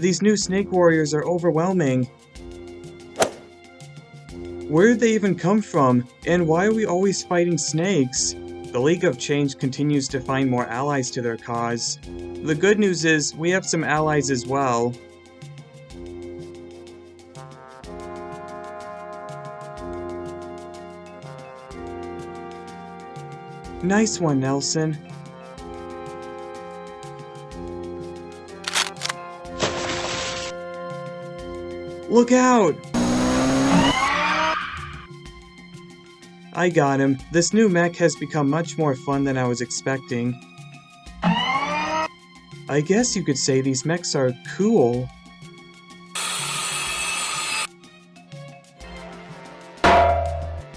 These new snake warriors are overwhelming. Where did they even come from? And why are we always fighting snakes? The League of Change continues to find more allies to their cause. The good news is, we have some allies as well. Nice one, Nelson. Look out! I got him. This new mech has become much more fun than I was expecting. I guess you could say these mechs are cool.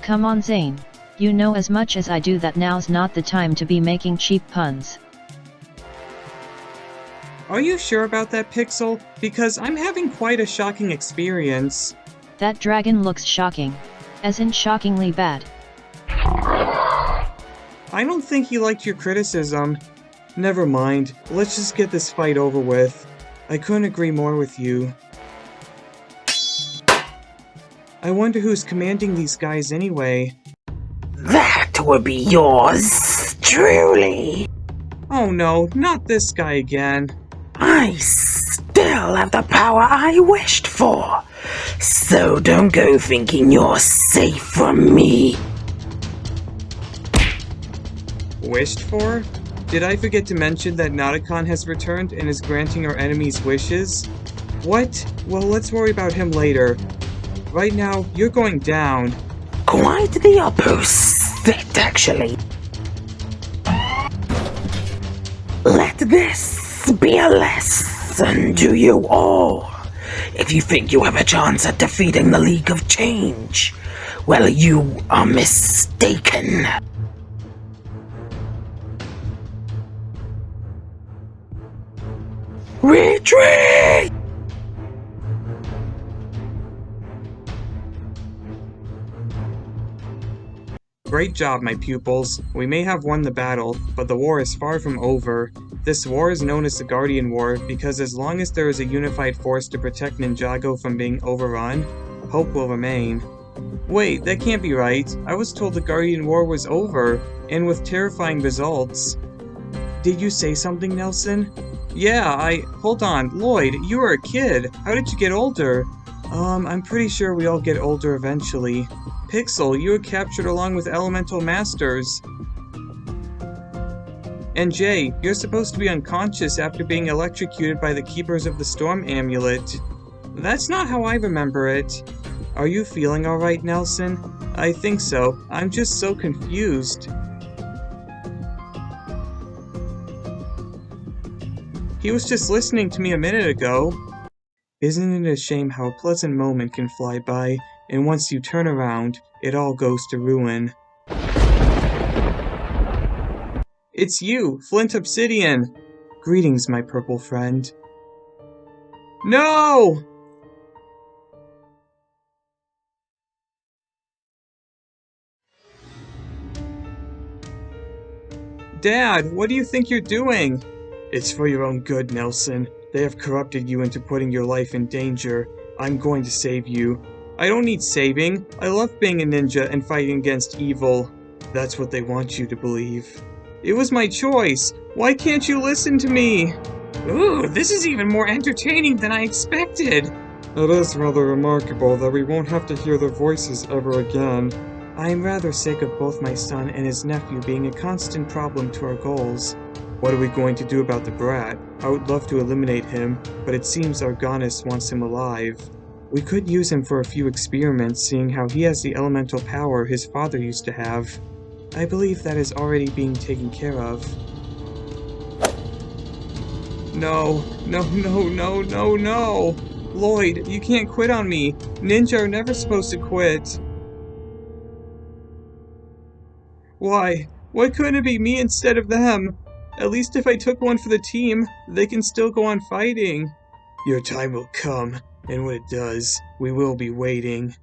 Come on, Zane. You know as much as I do that now's not the time to be making cheap puns. Are you sure about that, Pixel? Because I'm having quite a shocking experience. That dragon looks shocking. As in shockingly bad. I don't think he liked your criticism. Never mind, let's just get this fight over with. I couldn't agree more with you. I wonder who's commanding these guys anyway. That would be yours, truly. Oh no, not this guy again. I still have the power I wished for. So don't go thinking you're safe from me. Wished for? Did I forget to mention that Nauticon has returned and is granting our enemies wishes? What? Well, let's worry about him later. Right now, you're going down. Quite the opposite, actually. Let this be a lesson to you all. If you think you have a chance at defeating the League of Change, well, you are mistaken. Retreat! Great job, my pupils. We may have won the battle, but the war is far from over. This war is known as the Guardian War because as long as there is a unified force to protect Ninjago from being overrun, hope will remain. Wait, that can't be right. I was told the Guardian War was over, and with terrifying results. Did you say something, Nelson? Yeah, Hold on, Lloyd, you were a kid. How did you get older? I'm pretty sure we all get older eventually. Pixel, you were captured along with Elemental Masters. And Jay, you're supposed to be unconscious after being electrocuted by the Keepers of the Storm amulet. That's not how I remember it. Are you feeling alright, Nelson? I think so. I'm just so confused. He was just listening to me a minute ago. Isn't it a shame how a pleasant moment can fly by, and once you turn around, it all goes to ruin? It's you, Flint Obsidian! Greetings, my purple friend. No! Dad, what do you think you're doing? It's for your own good, Nelson. They have corrupted you into putting your life in danger. I'm going to save you. I don't need saving. I love being a ninja and fighting against evil. That's what they want you to believe. It was my choice. Why can't you listen to me? Ooh, this is even more entertaining than I expected. It is rather remarkable that we won't have to hear their voices ever again. I am rather sick of both my son and his nephew being a constant problem to our goals. What are we going to do about the brat? I would love to eliminate him, but it seems Argonis wants him alive. We could use him for a few experiments, seeing how he has the elemental power his father used to have. I believe that is already being taken care of. No, no, no, no, no, no! Lloyd, you can't quit on me! Ninja are never supposed to quit! Why? Why couldn't it be me instead of them? At least if I took one for the team, they can still go on fighting. Your time will come, and when it does, we will be waiting.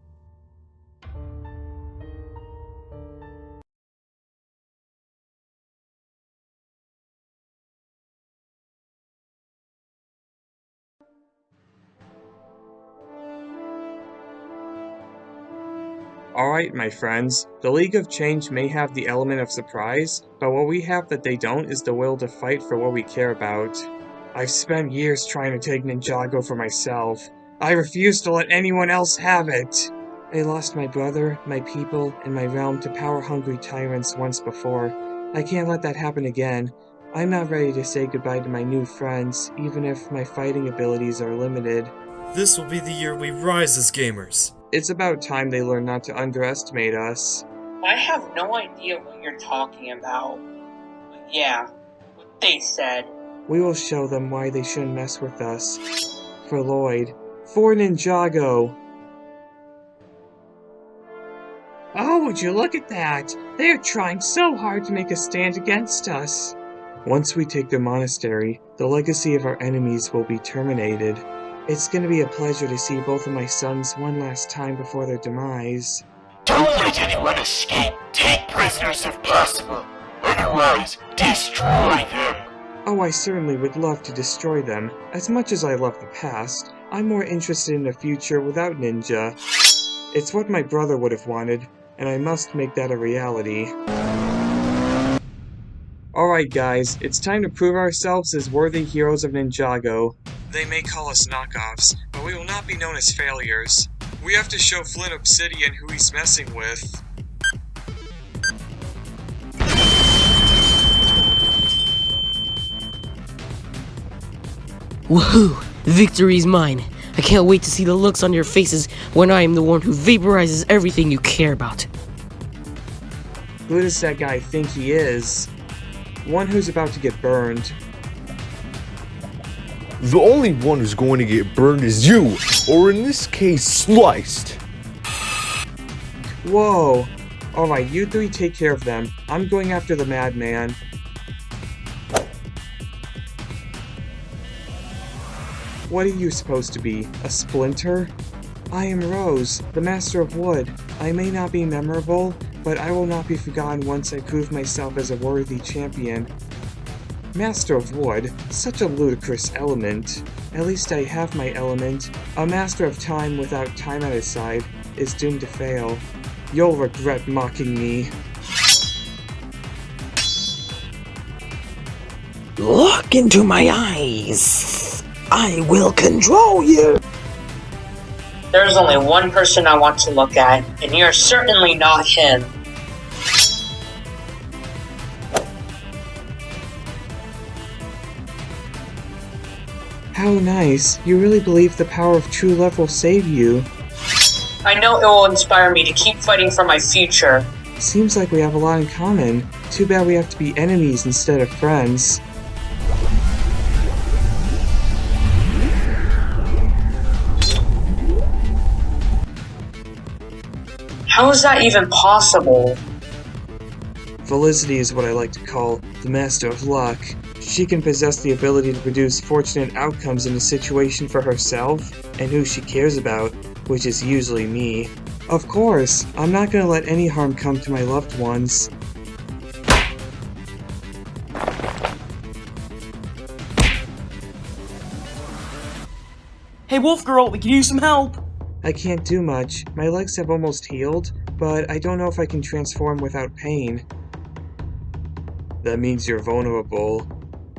Alright, my friends, the League of Change may have the element of surprise, but what we have that they don't is the will to fight for what we care about. I've spent years trying to take Ninjago for myself. I refuse to let anyone else have it! I lost my brother, my people, and my realm to power-hungry tyrants once before. I can't let that happen again. I'm not ready to say goodbye to my new friends, even if my fighting abilities are limited. This will be the year we rise as gamers. It's about time they learn not to underestimate us. I have no idea what you're talking about. But yeah, what they said. We will show them why they shouldn't mess with us. For Lloyd. For Ninjago! Oh, would you look at that! They are trying so hard to make a stand against us! Once we take their monastery, the legacy of our enemies will be terminated. It's gonna be a pleasure to see both of my sons one last time before their demise. Don't let anyone escape. Take prisoners if possible. Otherwise, destroy them. Oh, I certainly would love to destroy them. As much as I love the past, I'm more interested in a future without Ninja. It's what my brother would have wanted, and I must make that a reality. Alright guys, it's time to prove ourselves as worthy heroes of Ninjago. They may call us knockoffs, but we will not be known as failures. We have to show Flint Obsidian who he's messing with. Woohoo! Victory's mine! I can't wait to see the looks on your faces when I am the one who vaporizes everything you care about. Who does that guy think he is? One who's about to get burned. The only one who's going to get burned is you, or in this case, sliced. Whoa! Alright, you three take care of them. I'm going after the madman. What are you supposed to be? A splinter? I am Rose, the Master of Wood. I may not be memorable, but I will not be forgotten once I prove myself as a worthy champion. Master of Wood? Such a ludicrous element. At least I have my element. A Master of Time without time at his side is doomed to fail. You'll regret mocking me. Look into my eyes. I will control you. There's only one person I want to look at, and you're certainly not him. How nice. You really believe the power of true love will save you. I know it will inspire me to keep fighting for my future. Seems like we have a lot in common. Too bad we have to be enemies instead of friends. How is that even possible? Felicity is what I like to call the Master of Luck. She can possess the ability to produce fortunate outcomes in a situation for herself and who she cares about, which is usually me. Of course, I'm not gonna let any harm come to my loved ones. Hey Wolf Girl, we can use some help! I can't do much. My legs have almost healed, but I don't know if I can transform without pain. That means you're vulnerable.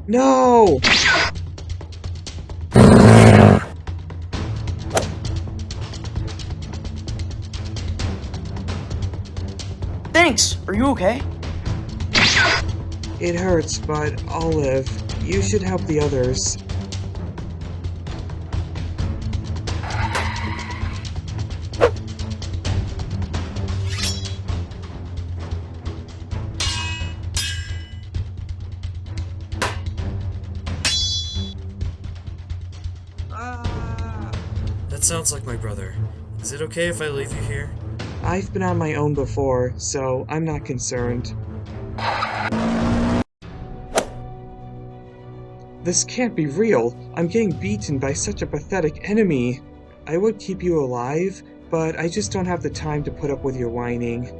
No! Thanks! Are you okay? It hurts, but I'll live. You should help the others. That sounds like my brother. Is it okay if I leave you here? I've been on my own before, so I'm not concerned. This can't be real. I'm getting beaten by such a pathetic enemy. I would keep you alive, but I just don't have the time to put up with your whining.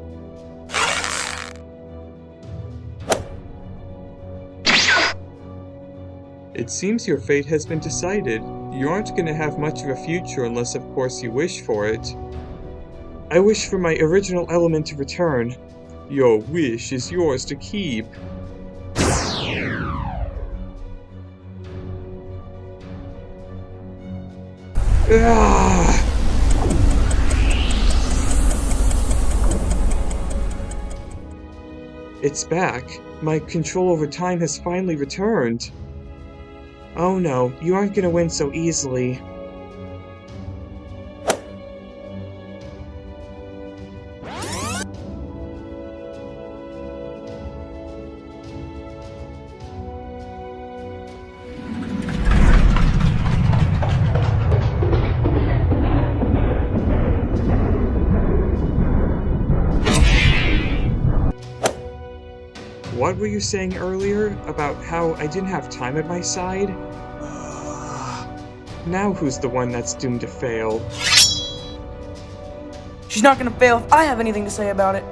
It seems your fate has been decided. You aren't going to have much of a future unless of course you wish for it. I wish for my original element to return. Your wish is yours to keep. Ah! It's back. My control over time has finally returned. Oh no, you aren't gonna win so easily. What were you saying earlier about how I didn't have time at my side? Now who's the one that's doomed to fail? She's not gonna fail if I have anything to say about it.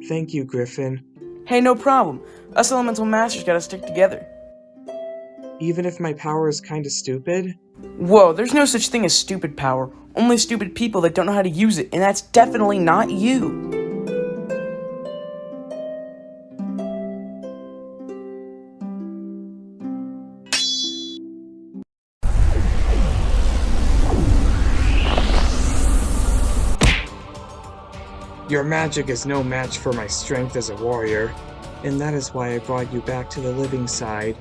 Thank you, Griffin. Hey, no problem. Us elemental masters gotta stick together. Even if my power is kinda stupid? Whoa, there's no such thing as stupid power. Only stupid people that don't know how to use it, and that's definitely not you. Your magic is no match for my strength as a warrior, and that is why I brought you back to the living side.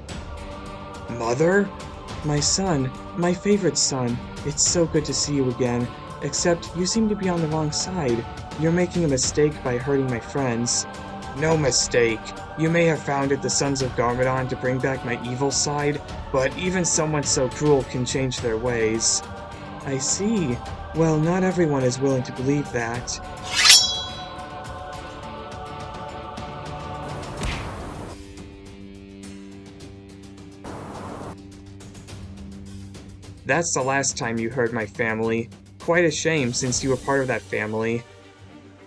Mother? My son, my favorite son, it's so good to see you again, except you seem to be on the wrong side. You're making a mistake by hurting my friends. No mistake. You may have founded the Sons of Garmadon to bring back my evil side, but even someone so cruel can change their ways. I see. Well, not everyone is willing to believe that. That's the last time you heard my family. Quite a shame, since you were part of that family.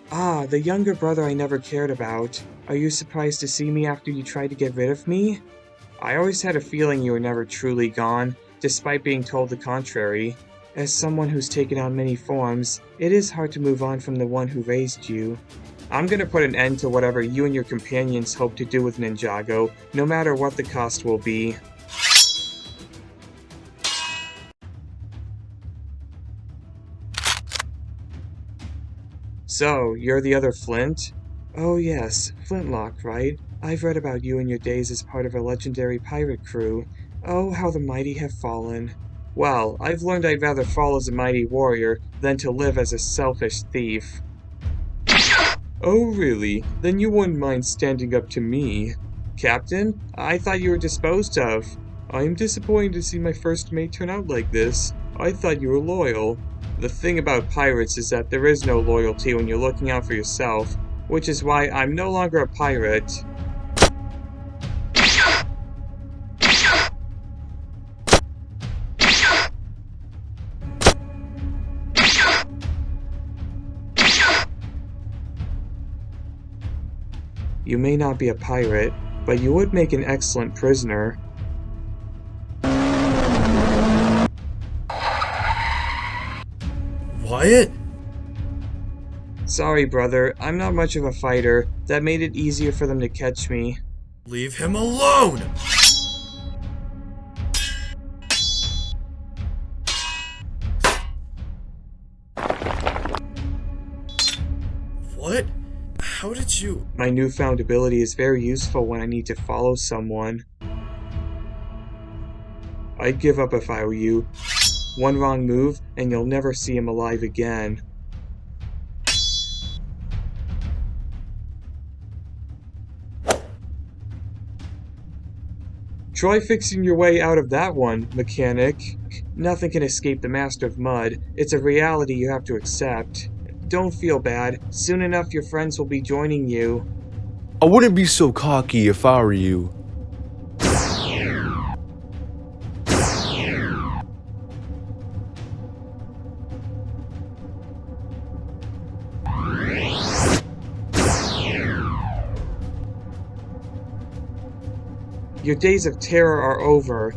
Ah, the younger brother I never cared about. Are you surprised to see me after you tried to get rid of me? I always had a feeling you were never truly gone, despite being told the contrary. As someone who's taken on many forms, it is hard to move on from the one who raised you. I'm gonna put an end to whatever you and your companions hope to do with Ninjago, no matter what the cost will be. So, you're the other Flint? Oh yes, Flintlock, right? I've read about you in your days as part of a legendary pirate crew. Oh, how the mighty have fallen. Well, I've learned I'd rather fall as a mighty warrior than to live as a selfish thief. Oh really? Then you wouldn't mind standing up to me. Captain? I thought you were disposed of. I'm disappointed to see my first mate turn out like this. I thought you were loyal. The thing about pirates is that there is no loyalty when you're looking out for yourself, which is why I'm no longer a pirate. You may not be a pirate, but you would make an excellent prisoner. Wyatt? Sorry, brother, I'm not much of a fighter. That made it easier for them to catch me. Leave him alone! What? How did you... My newfound ability is very useful when I need to follow someone. I'd give up if I were you. One wrong move, and you'll never see him alive again. Try fixing your way out of that one, mechanic. Nothing can escape the Master of Mud. It's a reality you have to accept. Don't feel bad. Soon enough your friends will be joining you. I wouldn't be so cocky if I were you. Your days of terror are over.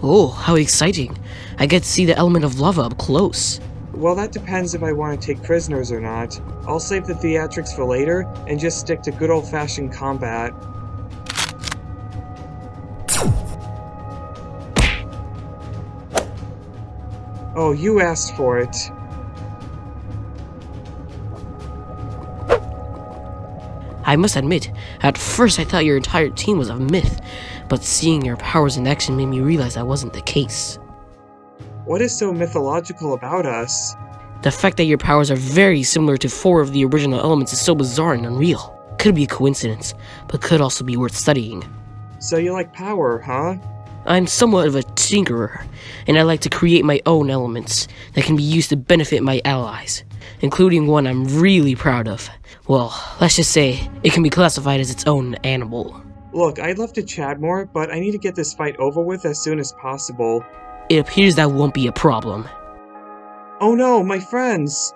Oh, how exciting. I get to see the element of lava up close. Well, that depends if I want to take prisoners or not. I'll save the theatrics for later and just stick to good old-fashioned combat. Oh, you asked for it. I must admit, at first I thought your entire team was a myth, but seeing your powers in action made me realize that wasn't the case. What is so mythological about us? The fact that your powers are very similar to 4 of the original elements is so bizarre and unreal. Could be a coincidence, but could also be worth studying. So you like power, huh? I'm somewhat of a tinkerer, and I like to create my own elements that can be used to benefit my allies, including one I'm really proud of. Well, let's just say it can be classified as its own animal. Look, I'd love to chat more, but I need to get this fight over with as soon as possible. It appears that won't be a problem. Oh no, my friends!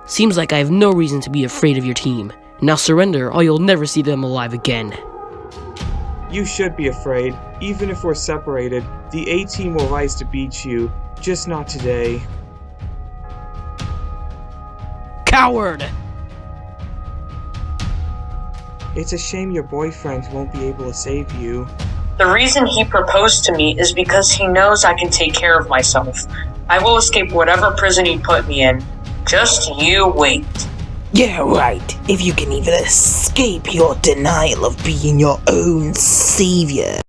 Seems like I have no reason to be afraid of your team. Now surrender, or you'll never see them alive again. You should be afraid. Even if we're separated, the A-Team will rise to beat you. Just not today. Coward! It's a shame your boyfriend won't be able to save you. The reason he proposed to me is because he knows I can take care of myself. I will escape whatever prison he put me in. Just you wait. Yeah, right. If you can even escape your denial of being your own savior.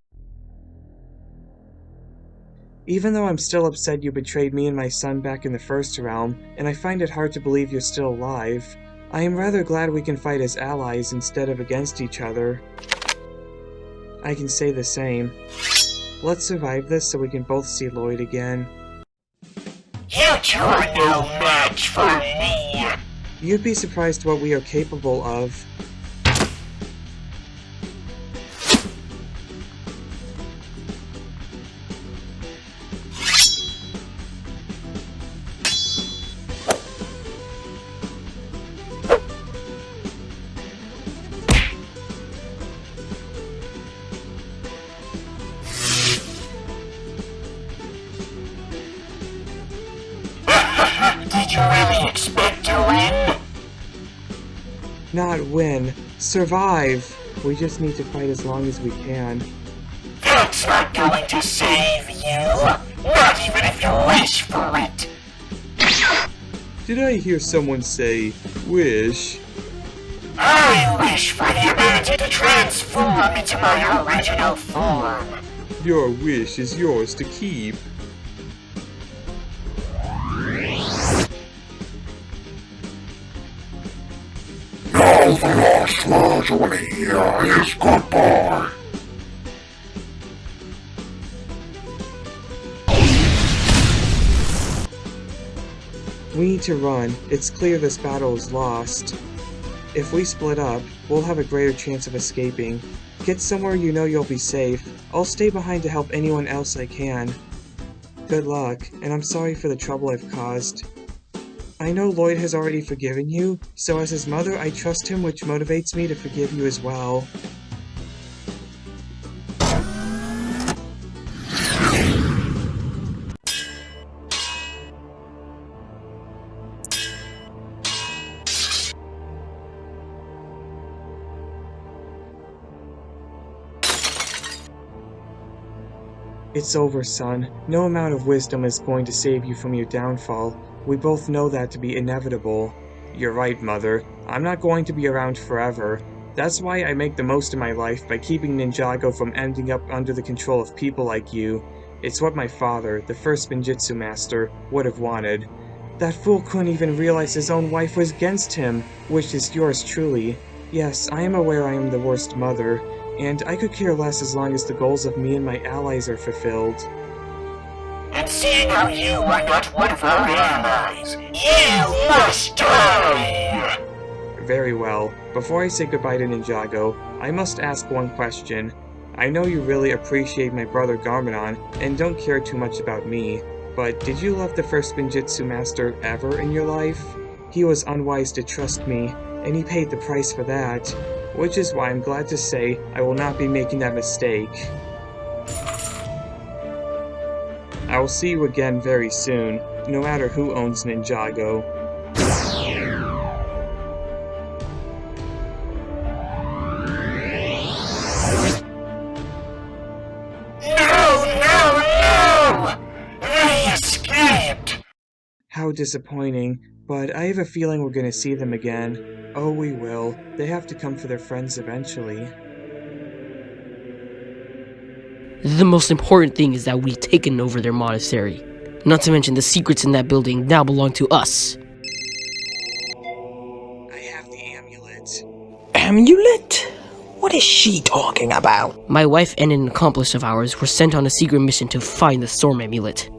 Even though I'm still upset you betrayed me and my son back in the first realm, and I find it hard to believe you're still alive, I am rather glad we can fight as allies instead of against each other. I can say the same. Let's survive this so we can both see Lloyd again. You two are no match for me! You'd be surprised what we are capable of. Did you really expect to win? Not win. Survive! We just need to fight as long as we can. That's not going to save you! Not even if you wish for it! Did I hear someone say, wish? I wish for the ability to transform into my original form! Your wish is yours to keep. Now the last word you will hear is goodbye! We need to run. It's clear this battle is lost. If we split up, we'll have a greater chance of escaping. Get somewhere you know you'll be safe. I'll stay behind to help anyone else I can. Good luck, and I'm sorry for the trouble I've caused. I know Lloyd has already forgiven you, so as his mother I trust him, which motivates me to forgive you as well. It's over, son. No amount of wisdom is going to save you from your downfall. We both know that to be inevitable. You're right, Mother. I'm not going to be around forever. That's why I make the most of my life by keeping Ninjago from ending up under the control of people like you. It's what my father, the first Ninjitsu master, would have wanted. That fool couldn't even realize his own wife was against him, which is yours truly. Yes, I am aware I am the worst mother, and I could care less as long as the goals of me and my allies are fulfilled. And seeing how you are not one of our allies, you must die! Very well. Before I say goodbye to Ninjago, I must ask one question. I know you really appreciate my brother Garmadon, and don't care too much about me, but did you love the first Ninjitsu master ever in your life? He was unwise to trust me, and he paid the price for that, which is why I'm glad to say I will not be making that mistake. I will see you again very soon, no matter who owns Ninjago. No! They escaped! How disappointing, but I have a feeling we're gonna see them again. Oh, we will. They have to come for their friends eventually. The most important thing is that we've taken over their monastery. Not to mention the secrets in that building now belong to us. I have the amulet. Amulet? What is she talking about? My wife and an accomplice of ours were sent on a secret mission to find the storm amulet.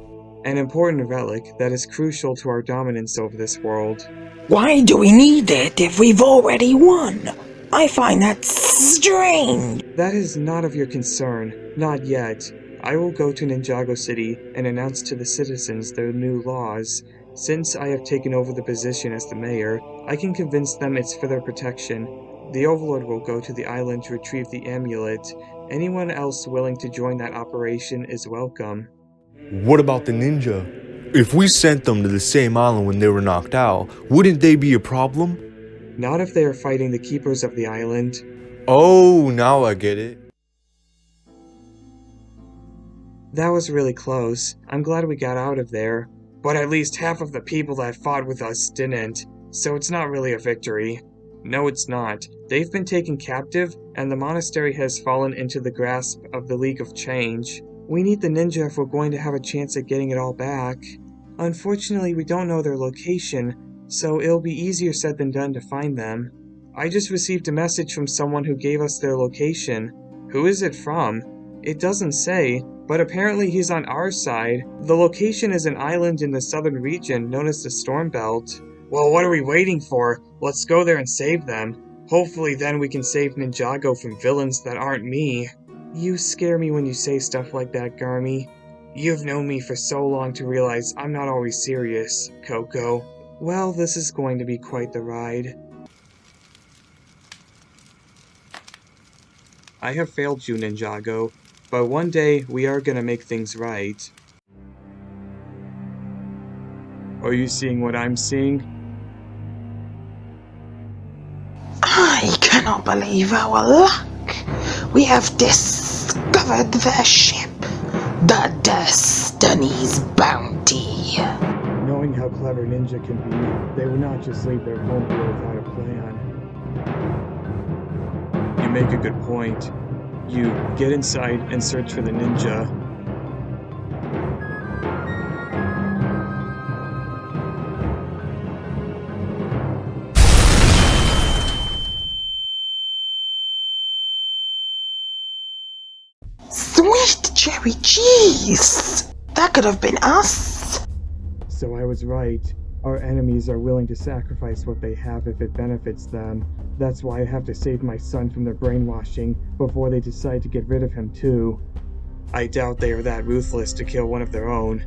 An important relic that is crucial to our dominance over this world. Why do we need it if we've already won? I find that strange. That is not of your concern. Not yet. I will go to Ninjago City and announce to the citizens their new laws. Since I have taken over the position as the mayor, I can convince them it's for their protection. The Overlord will go to the island to retrieve the amulet. Anyone else willing to join that operation is welcome. What about the ninja? If we sent them to the same island when they were knocked out, wouldn't they be a problem? Not if they are fighting the keepers of the island. Oh, now I get it. That was really close. I'm glad we got out of there. But at least half of the people that fought with us didn't, so it's not really a victory. No, it's not. They've been taken captive, and the monastery has fallen into the grasp of the League of Change. We need the ninja if we're going to have a chance at getting it all back. Unfortunately, we don't know their location, so it'll be easier said than done to find them. I just received a message from someone who gave us their location. Who is it from? It doesn't say, but apparently he's on our side. The location is an island in the southern region known as the Storm Belt. Well, what are we waiting for? Let's go there and save them. Hopefully then we can save Ninjago from villains that aren't me. You scare me when you say stuff like that, Garmy. You've known me for so long to realize I'm not always serious, Coco. Well, this is going to be quite the ride. I have failed you, Ninjago, but one day we are gonna make things right. Are you seeing what I'm seeing? I cannot believe our luck. We have discovered their ship, the Destiny's Bounty. Knowing how clever Ninja can be, they would not just leave their home here without a plan. You make a good point. You get inside and search for the ninja. Sweet cherry cheese! That could have been us! So I was right. Our enemies are willing to sacrifice what they have if it benefits them. That's why I have to save my son from their brainwashing before they decide to get rid of him too. I doubt they are that ruthless to kill one of their own.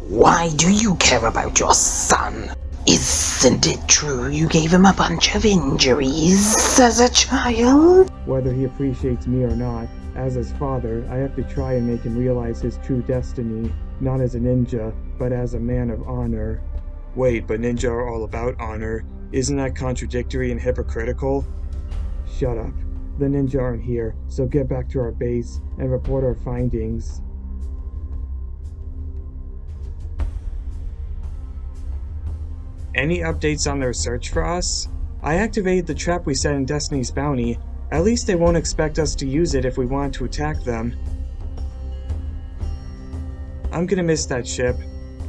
Why do you care about your son? Isn't it true you gave him a bunch of injuries as a child? Whether he appreciates me or not, as his father, I have to try and make him realize his true destiny, not as a ninja, but as a man of honor. Wait, but ninja are all about honor. Isn't that contradictory and hypocritical? Shut up. The ninja aren't here, so get back to our base and report our findings. Any updates on their search for us? I activated the trap we set in Destiny's Bounty. At least they won't expect us to use it if we want to attack them. I'm gonna miss that ship.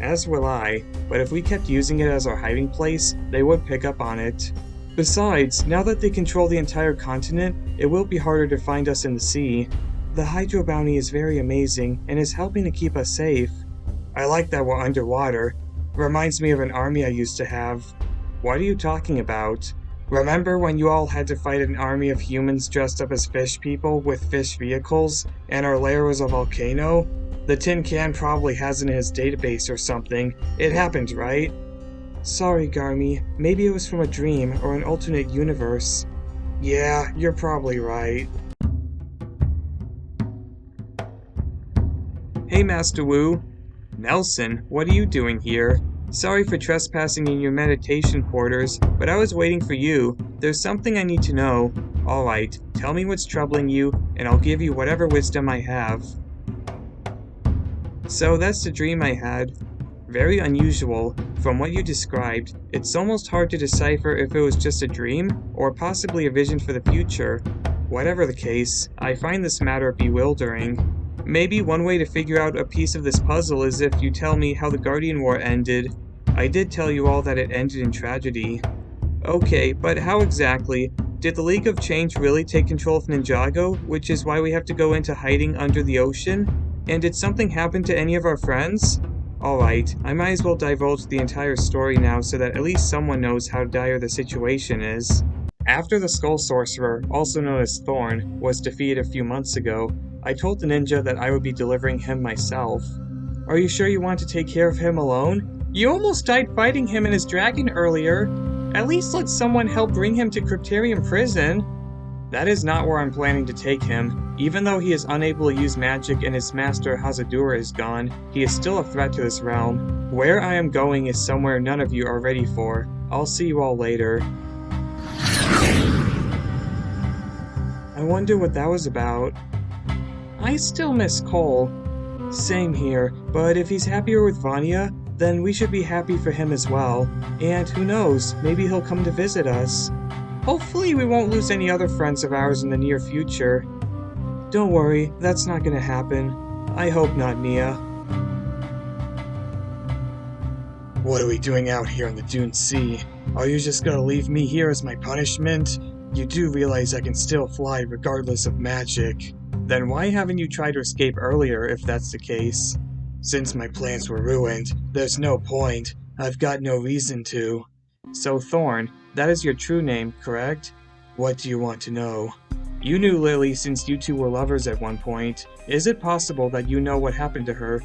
As will I, but if we kept using it as our hiding place, they would pick up on it. Besides, now that they control the entire continent, it will be harder to find us in the sea. The Hydro Bounty is very amazing and is helping to keep us safe. I like that we're underwater. Reminds me of an army I used to have. What are you talking about? Remember when you all had to fight an army of humans dressed up as fish people with fish vehicles, and our lair was a volcano? The tin can probably has it in his database or something. It happened, right? Sorry, Garmy. Maybe it was from a dream or an alternate universe. Yeah, you're probably right. Hey, Master Wu. Nelson, what are you doing here? Sorry for trespassing in your meditation quarters, but I was waiting for you. There's something I need to know. Alright, tell me what's troubling you, and I'll give you whatever wisdom I have. So that's the dream I had. Very unusual. From what you described, it's almost hard to decipher if it was just a dream, or possibly a vision for the future. Whatever the case, I find this matter bewildering. Maybe one way to figure out a piece of this puzzle is if you tell me how the Guardian War ended. I did tell you all that it ended in tragedy. Okay, but how exactly? Did the League of Change really take control of Ninjago, which is why we have to go into hiding under the ocean? And did something happen to any of our friends? Alright, I might as well divulge the entire story now so that at least someone knows how dire the situation is. After the Skull Sorcerer, also known as Thorn, was defeated a few months ago, I told the ninja that I would be delivering him myself. Are you sure you want to take care of him alone? You almost died fighting him and his dragon earlier. At least let someone help bring him to Cryptarium Prison. That is not where I'm planning to take him. Even though he is unable to use magic and his master Hazadura is gone, he is still a threat to this realm. Where I am going is somewhere none of you are ready for. I'll see you all later. I wonder what that was about. I still miss Cole. Same here, but if he's happier with Vanya, then we should be happy for him as well. And who knows, maybe he'll come to visit us. Hopefully we won't lose any other friends of ours in the near future. Don't worry, that's not gonna happen. I hope not, Nya. What are we doing out here in the Dune Sea? Are you just gonna leave me here as my punishment? You do realize I can still fly regardless of magic. Then why haven't you tried to escape earlier if that's the case? Since my plans were ruined, there's no point. I've got no reason to. So Thorn, that is your true name, correct? What do you want to know? You knew Lily since you two were lovers at one point. Is it possible that you know what happened to her?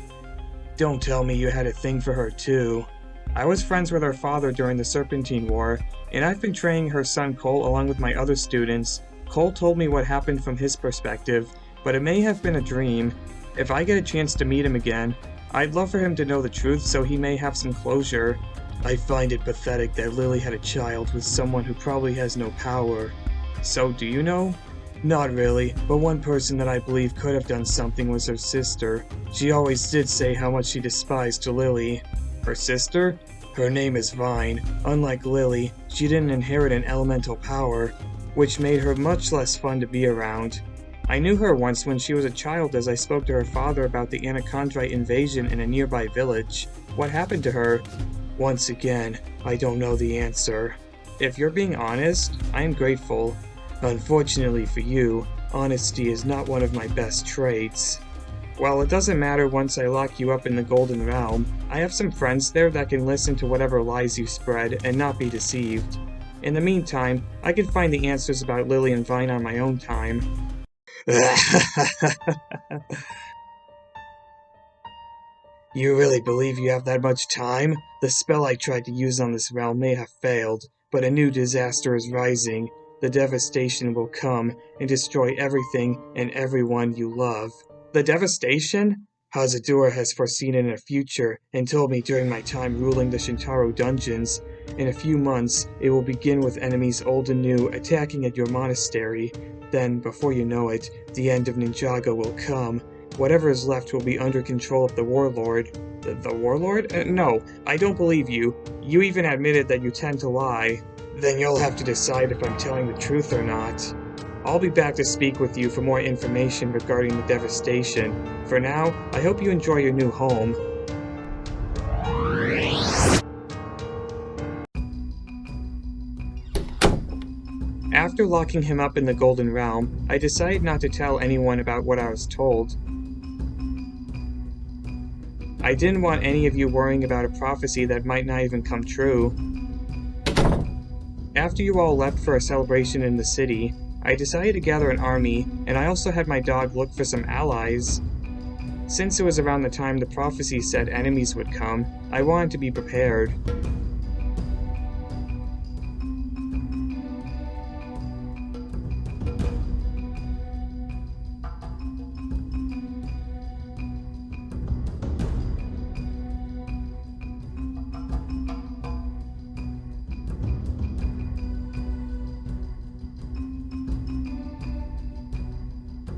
Don't tell me you had a thing for her too. I was friends with her father during the Serpentine War, and I've been training her son Cole along with my other students. Cole told me what happened from his perspective, but it may have been a dream. If I get a chance to meet him again, I'd love for him to know the truth so he may have some closure. I find it pathetic that Lily had a child with someone who probably has no power. So, do you know? Not really, but one person that I believe could have done something was her sister. She always did say how much she despised Lily. Her sister? Her name is Vine. Unlike Lily, she didn't inherit an elemental power, which made her much less fun to be around. I knew her once when she was a child as I spoke to her father about the Anachondrite invasion in a nearby village. What happened to her? Once again, I don't know the answer. If you're being honest, I am grateful. Unfortunately for you, honesty is not one of my best traits. Well, it doesn't matter once I lock you up in the Golden Realm. I have some friends there that can listen to whatever lies you spread and not be deceived. In the meantime, I can find the answers about Lily and Vine on my own time. You really believe you have that much time? The spell I tried to use on this realm may have failed, but a new disaster is rising. The devastation will come and destroy everything and everyone you love. The devastation? Hazadura has foreseen it in a future and told me during my time ruling the Shintaro dungeons. In a few months, it will begin with enemies old and new attacking at your monastery. Then, before you know it, the end of Ninjago will come. Whatever is left will be under control of the Warlord. The Warlord? No, I don't believe you. You even admitted that you tend to lie. Then you'll have to decide if I'm telling the truth or not. I'll be back to speak with you for more information regarding the devastation. For now, I hope you enjoy your new home. After locking him up in the Golden Realm, I decided not to tell anyone about what I was told. I didn't want any of you worrying about a prophecy that might not even come true. After you all left for a celebration in the city, I decided to gather an army, and I also had my dog look for some allies. Since it was around the time the prophecy said enemies would come, I wanted to be prepared.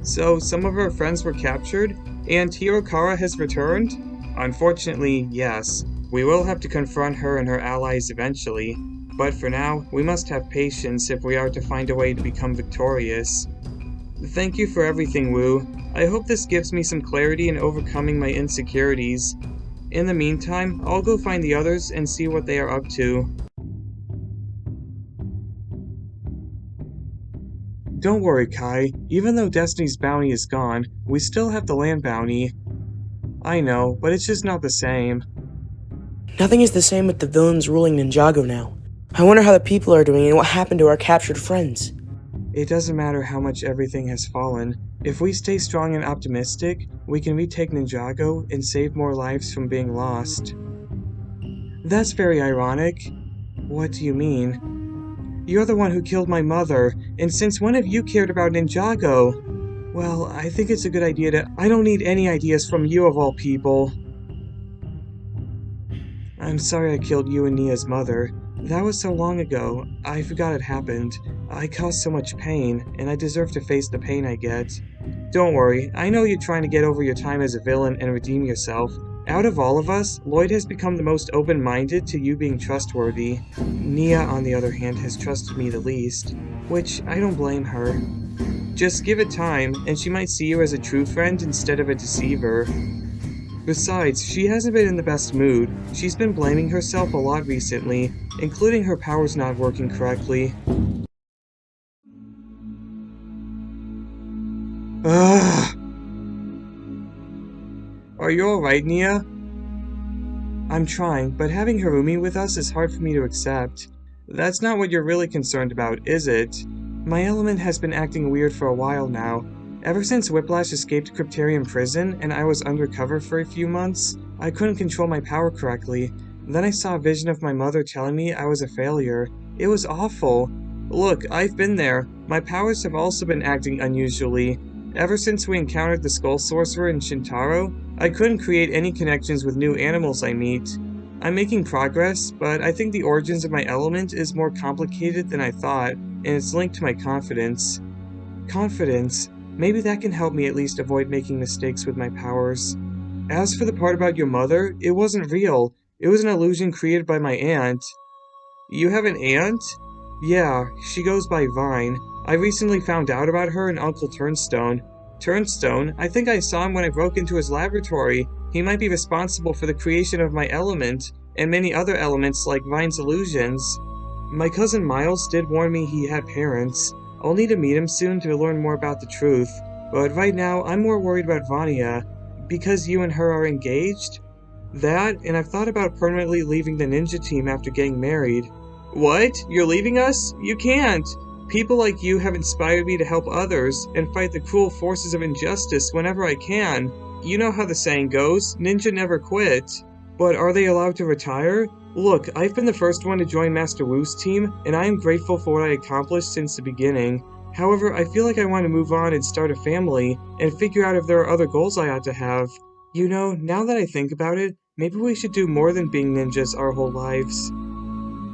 So some of our friends were captured, and Hirokara has returned? Unfortunately, yes. We will have to confront her and her allies eventually, but for now, we must have patience if we are to find a way to become victorious. Thank you for everything, Wu. I hope this gives me some clarity in overcoming my insecurities. In the meantime, I'll go find the others and see what they are up to. Don't worry, Kai. Even though Destiny's bounty is gone, we still have the land bounty. I know, but it's just not the same. Nothing is the same with the villains ruling Ninjago now. I wonder how the people are doing and what happened to our captured friends. It doesn't matter how much everything has fallen. If we stay strong and optimistic, we can retake Ninjago and save more lives from being lost. That's very ironic. What do you mean? You're the one who killed my mother, and since when have you cared about Ninjago? Well, I think it's a good idea to— I don't need any ideas from you of all people. I'm sorry I killed you and Nya's mother. That was so long ago. I forgot it happened. I caused so much pain, and I deserve to face the pain I get. Don't worry, I know you're trying to get over your time as a villain and redeem yourself. Out of all of us, Lloyd has become the most open-minded to you being trustworthy. Nya, on the other hand, has trusted me the least, which I don't blame her. Just give it time, and she might see you as a true friend instead of a deceiver. Besides, she hasn't been in the best mood. She's been blaming herself a lot recently, including her powers not working correctly. Ugh. Are you alright, Nya? I'm trying, but having Harumi with us is hard for me to accept. That's not what you're really concerned about, is it? My element has been acting weird for a while now. Ever since Whiplash escaped Cryptarium Prison and I was undercover for a few months, I couldn't control my power correctly. Then I saw a vision of my mother telling me I was a failure. It was awful. Look, I've been there. My powers have also been acting unusually. Ever since we encountered the Skull Sorcerer in Shintaro, I couldn't create any connections with new animals I meet. I'm making progress, but I think the origins of my element is more complicated than I thought, and it's linked to my confidence. Confidence? Maybe that can help me at least avoid making mistakes with my powers. As for the part about your mother, it wasn't real. It was an illusion created by my aunt. You have an aunt? Yeah, she goes by Vine. I recently found out about her and Uncle Turnstone. Turnstone? I think I saw him when I broke into his laboratory. He might be responsible for the creation of my element, and many other elements like Vine's illusions. My cousin Miles did warn me he had parents. I'll need to meet him soon to learn more about the truth, but right now I'm more worried about Vanya. Because you and her are engaged? That, and I've thought about permanently leaving the ninja team after getting married. What? You're leaving us? You can't! People like you have inspired me to help others and fight the cruel forces of injustice whenever I can. You know how the saying goes, ninja never quit. But are they allowed to retire? Look, I've been the first one to join Master Wu's team, and I am grateful for what I accomplished since the beginning. However, I feel like I want to move on and start a family, and figure out if there are other goals I ought to have. You know, now that I think about it, maybe we should do more than being ninjas our whole lives.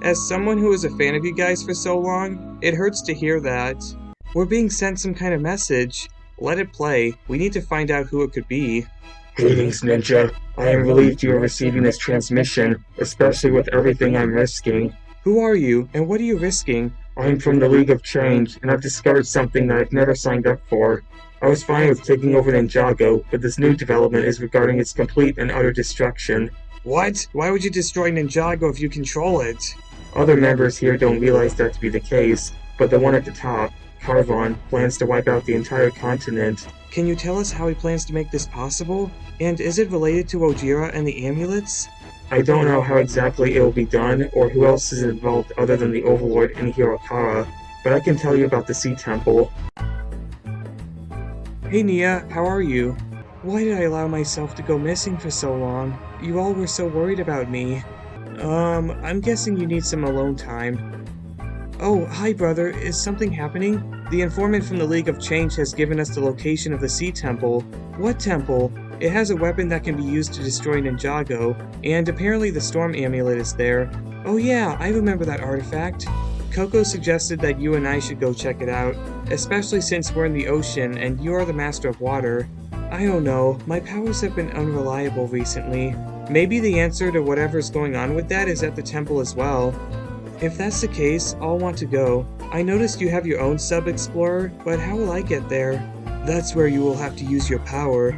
As someone who was a fan of you guys for so long, it hurts to hear that. We're being sent some kind of message. Let it play. We need to find out who it could be. Greetings, Ninja. I am relieved you are receiving this transmission, especially with everything I'm risking. Who are you, and what are you risking? I'm from the League of Change, and I've discovered something that I've never signed up for. I was fine with taking over Ninjago, but this new development is regarding its complete and utter destruction. What? Why would you destroy Ninjago if you control it? Other members here don't realize that to be the case, but the one at the top, Carvon, plans to wipe out the entire continent. Can you tell us how he plans to make this possible? And is it related to Wojira and the amulets? I don't know how exactly it will be done, or who else is involved other than the Overlord and Hirokara, but I can tell you about the Sea Temple. Hey Nya, how are you? Why did I allow myself to go missing for so long? You all were so worried about me. I'm guessing you need some alone time. Oh, hi brother, is something happening? The informant from the League of Change has given us the location of the Sea Temple. What temple? It has a weapon that can be used to destroy Ninjago, and apparently the Storm Amulet is there. Oh yeah, I remember that artifact. Coco suggested that you and I should go check it out, especially since we're in the ocean and you are the master of water. I don't know, my powers have been unreliable recently. Maybe the answer to whatever's going on with that is at the temple as well. If that's the case, I'll want to go. I noticed you have your own sub-explorer, but how will I get there? That's where you will have to use your power.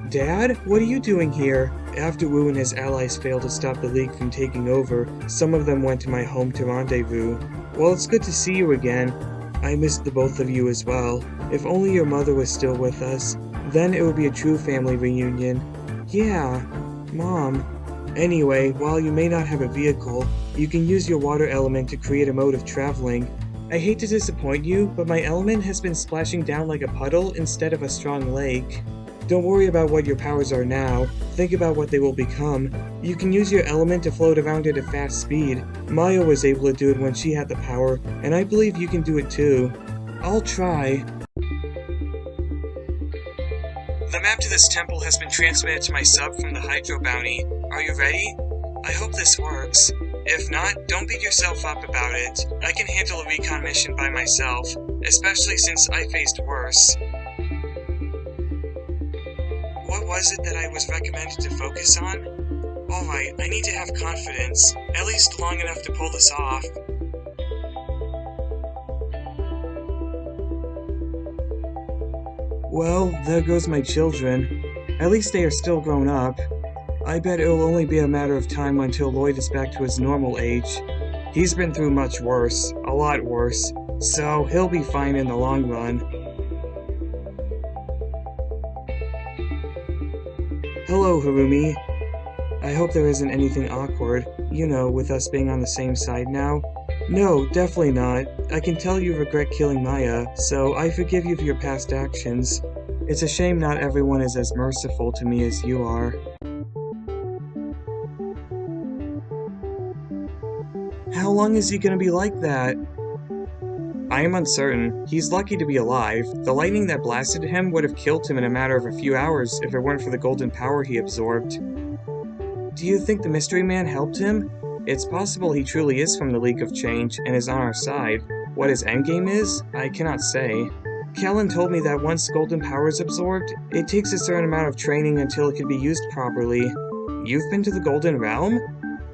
Dad, what are you doing here? After Wu and his allies failed to stop the League from taking over, some of them went to my home to rendezvous. Well, it's good to see you again. I missed the both of you as well. If only your mother was still with us, then it would be a true family reunion. Yeah, Mom. Anyway, while you may not have a vehicle, you can use your water element to create a mode of traveling. I hate to disappoint you, but my element has been splashing down like a puddle instead of a strong lake. Don't worry about what your powers are now, think about what they will become. You can use your element to float around at a fast speed. Maya was able to do it when she had the power, and I believe you can do it too. I'll try. The map to this temple has been transmitted to my sub from the Hydro Bounty. Are you ready? I hope this works. If not, don't beat yourself up about it. I can handle a recon mission by myself, especially since I faced worse. What was it that I was recommended to focus on? Alright, I need to have confidence, at least long enough to pull this off. Well, there goes my children. At least they are still grown up. I bet it'll only be a matter of time until Lloyd is back to his normal age. He's been through much worse, a lot worse, so he'll be fine in the long run. Hello, Harumi. I hope there isn't anything awkward, you know, with us being on the same side now. No, definitely not. I can tell you regret killing Maya, so I forgive you for your past actions. It's a shame not everyone is as merciful to me as you are. How long is he gonna be like that? I am uncertain. He's lucky to be alive. The lightning that blasted him would have killed him in a matter of a few hours if it weren't for the golden power he absorbed. Do you think the Mystery Man helped him? It's possible he truly is from the League of Change and is on our side. What his endgame is, I cannot say. Kellen told me that once golden power is absorbed, it takes a certain amount of training until it can be used properly. You've been to the Golden Realm?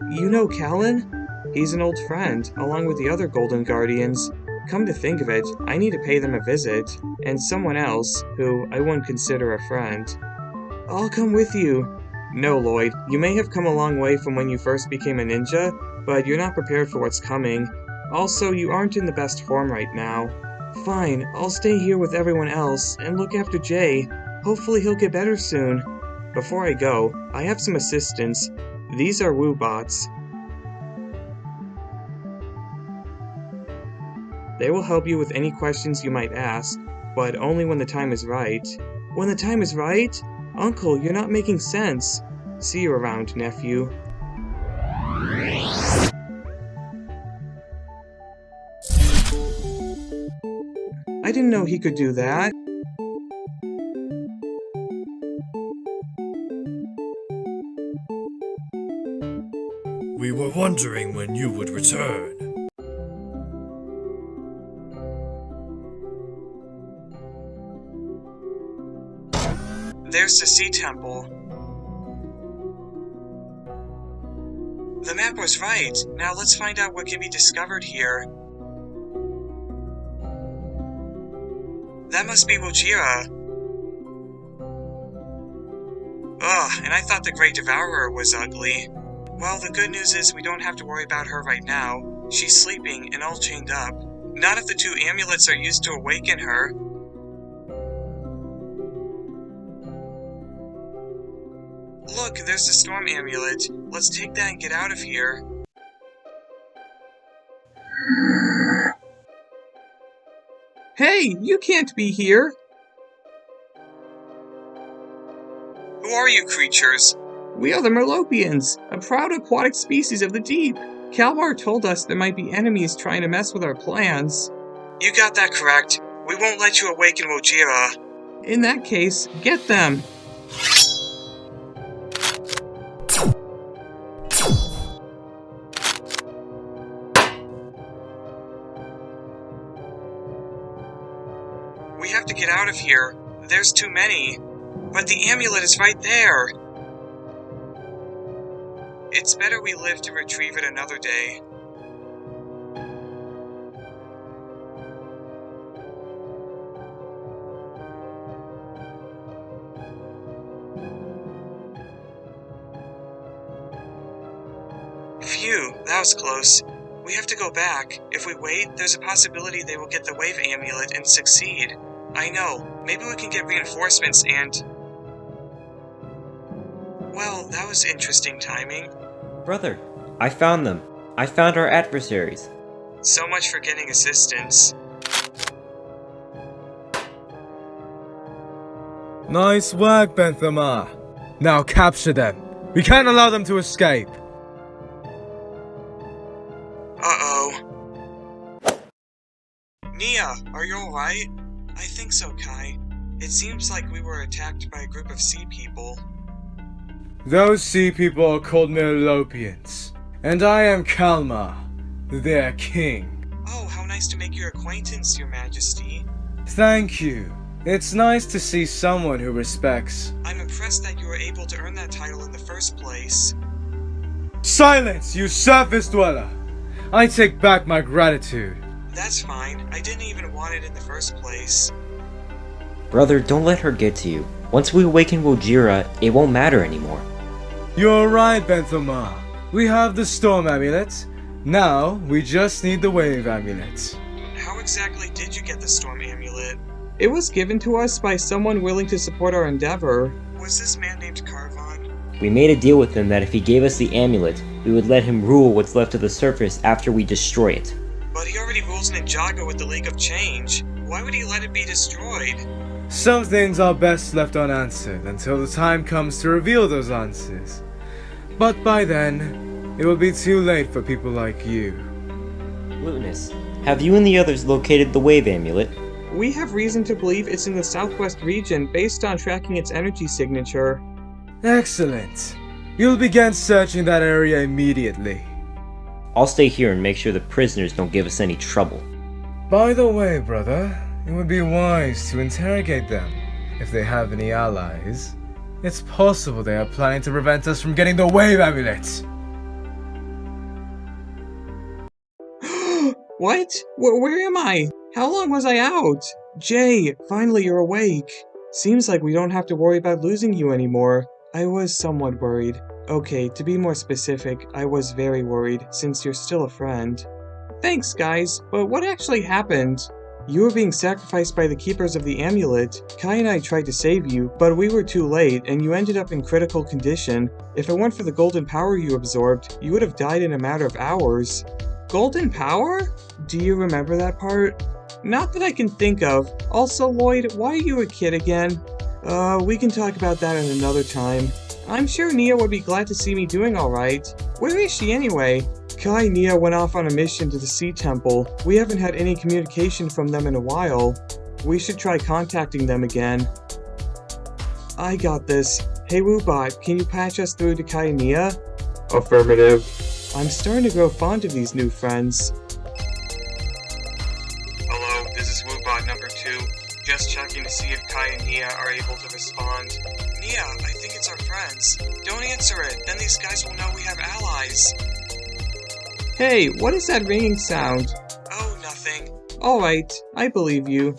You know Kellen? He's an old friend, along with the other Golden Guardians. Come to think of it, I need to pay them a visit, and someone else, who I wouldn't consider a friend. I'll come with you. No, Lloyd, you may have come a long way from when you first became a ninja, but you're not prepared for what's coming. Also, you aren't in the best form right now. Fine, I'll stay here with everyone else, and look after Jay. Hopefully he'll get better soon. Before I go, I have some assistants. These are Woobots. They will help you with any questions you might ask, but only when the time is right. When the time is right? Uncle, you're not making sense. See you around, nephew. I didn't know he could do that. We were wondering when you would return. There's the Sea Temple. The map was right. Now let's find out what can be discovered here. That must be Wojira. Ugh, and I thought the Great Devourer was ugly. Well, the good news is we don't have to worry about her right now. She's sleeping and all chained up. Not if the 2 amulets are used to awaken her. Look, there's the storm amulet. Let's take that and get out of here. Hey, you can't be here! Who are you creatures? We are the Merlopians, a proud aquatic species of the deep. Kalmaar told us there might be enemies trying to mess with our plans. You got that correct. We won't let you awaken Wojira. In that case, get them! have to get out of here. There's too many. But the amulet is right there. It's better we live to retrieve it another day. Phew, that was close. We have to go back. If we wait, there's a possibility they will get the wave amulet and succeed. I know. Maybe we can get reinforcements and... Well, that was interesting timing. Brother, I found them. I found our adversaries. So much for getting assistance. Nice work, Benthama. Now capture them. We can't allow them to escape. Uh-oh. Nya, are you alright? I think so, Kai. It seems like we were attacked by a group of sea people. Those sea people are called Meropians, and I am Kalmaar, their king. Oh, how nice to make your acquaintance, Your Majesty. Thank you. It's nice to see someone who respects. I'm impressed that you were able to earn that title in the first place. Silence, you surface dweller! I take back my gratitude. That's fine. I didn't even want it in the first place. Brother, don't let her get to you. Once we awaken Wojira, it won't matter anymore. You're right, Benthama. We have the storm amulet. Now, we just need the wave amulet. How exactly did you get the storm amulet? It was given to us by someone willing to support our endeavor. Was this man named Carvon? We made a deal with him that if he gave us the amulet, we would let him rule what's left of the surface after we destroy it. But he already rules Ninjago with the League of Change. Why would he let it be destroyed? Some things are best left unanswered until the time comes to reveal those answers. But by then, it will be too late for people like you. Lutinous, have you and the others located the wave amulet? We have reason to believe it's in the southwest region based on tracking its energy signature. Excellent. You'll begin searching that area immediately. I'll stay here and make sure the prisoners don't give us any trouble. By the way, brother, it would be wise to interrogate them. If they have any allies, it's possible they are planning to prevent us from getting the wave amulet. What? Where am I? How long was I out? Jay, finally you're awake. Seems like we don't have to worry about losing you anymore. I was somewhat worried. Okay, to be more specific, I was very worried, since you're still a friend. Thanks, guys, but what actually happened? You were being sacrificed by the keepers of the amulet. Kai and I tried to save you, but we were too late, and you ended up in critical condition. If it weren't for the golden power you absorbed, you would have died in a matter of hours. Golden power? Do you remember that part? Not that I can think of. Also, Lloyd, why are you a kid again? We can talk about that at another time. I'm sure Nya would be glad to see me doing alright. Where is she anyway? Kai and Nya went off on a mission to the Sea Temple. We haven't had any communication from them in a while. We should try contacting them again. I got this. Hey Woobot, can you patch us through to Kai and Nya? Affirmative. I'm starting to grow fond of these new friends. Hello, this is Woobot number 2. Just checking to see if Kai and Nya are able to respond. Nya, I think it's our friends. Don't answer it, then these guys will know we have allies. Hey, what is that ringing sound? Oh, nothing. Alright, I believe you.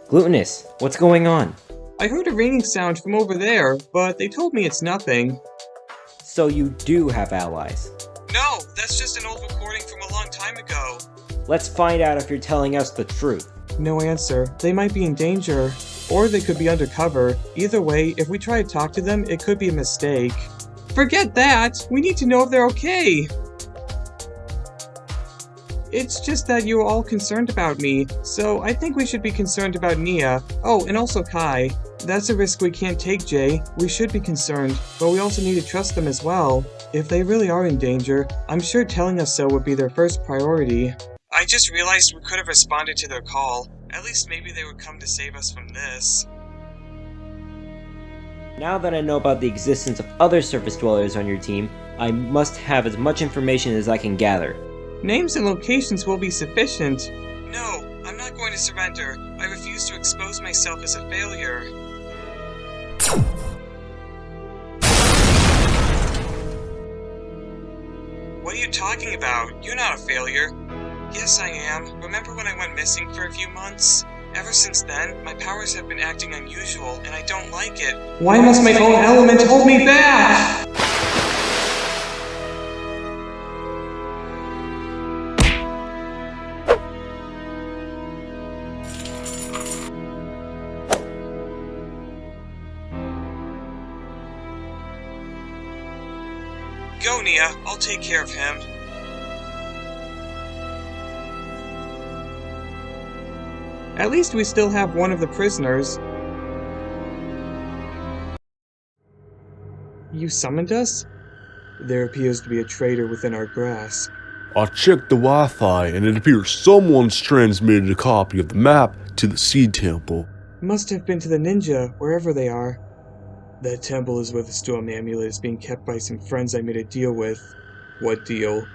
Glutinous, what's going on? I heard a ringing sound from over there, but they told me it's nothing. So you do have allies? No, that's just an old recording from a long time ago. Let's find out if you're telling us the truth. No answer. They might be in danger. Or they could be undercover. Either way, if we try to talk to them, it could be a mistake. Forget that! We need to know if they're okay! It's just that you're all concerned about me, so I think we should be concerned about Nya. Oh, and also Kai. That's a risk we can't take, Jay. We should be concerned, but we also need to trust them as well. If they really are in danger, I'm sure telling us so would be their first priority. I just realized we could have responded to their call. At least maybe they would come to save us from this. Now that I know about the existence of other surface dwellers on your team, I must have as much information as I can gather. Names and locations will be sufficient. No, I'm not going to surrender. I refuse to expose myself as a failure. What are you talking about? You're not a failure. Yes, I am. Remember when I went missing for a few months? Ever since then, my powers have been acting unusual, and I don't like it. Why must my own element hold me back? Go, Nya. I'll take care of him. At least we still have one of the prisoners. You summoned us? There appears to be a traitor within our grasp. I checked the Wi-Fi and it appears someone's transmitted a copy of the map to the Seed Temple. Must have been to the ninja, wherever they are. That temple is where the storm amulet is being kept by some friends I made a deal with. What deal?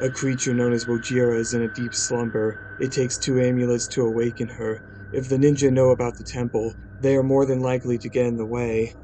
A creature known as Wojira is in a deep slumber. It takes 2 amulets to awaken her. If the ninja know about the temple, they are more than likely to get in the way.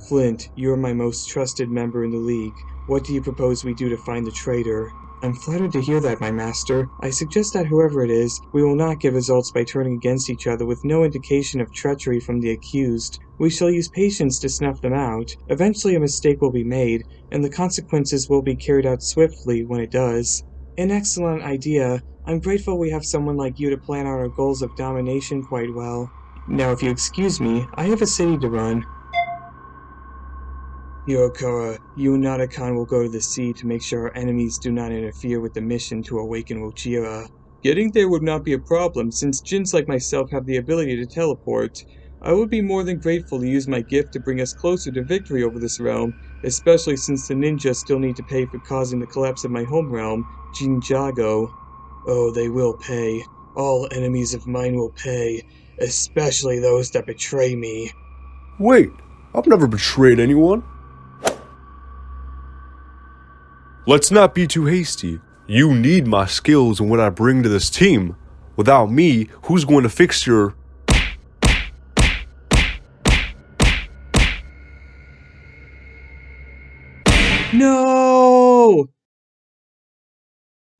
Flint, you are my most trusted member in the League. What do you propose we do to find the traitor? I'm flattered to hear that, my master. I suggest that whoever it is, we will not give results by turning against each other with no indication of treachery from the accused. We shall use patience to snuff them out. Eventually a mistake will be made, and the consequences will be carried out swiftly when it does. An excellent idea. I'm grateful we have someone like you to plan out our goals of domination quite well. Now if you excuse me, I have a city to run. Yokara, you and Nadakan will go to the sea to make sure our enemies do not interfere with the mission to awaken Wojira. Getting there would not be a problem, since Djinns like myself have the ability to teleport. I would be more than grateful to use my gift to bring us closer to victory over this realm, especially since the ninja still need to pay for causing the collapse of my home realm, Ninjago. Oh, they will pay. All enemies of mine will pay, especially those that betray me. Wait, I've never betrayed anyone. Let's not be too hasty. You need my skills and what I bring to this team. Without me, who's going to fix your... No!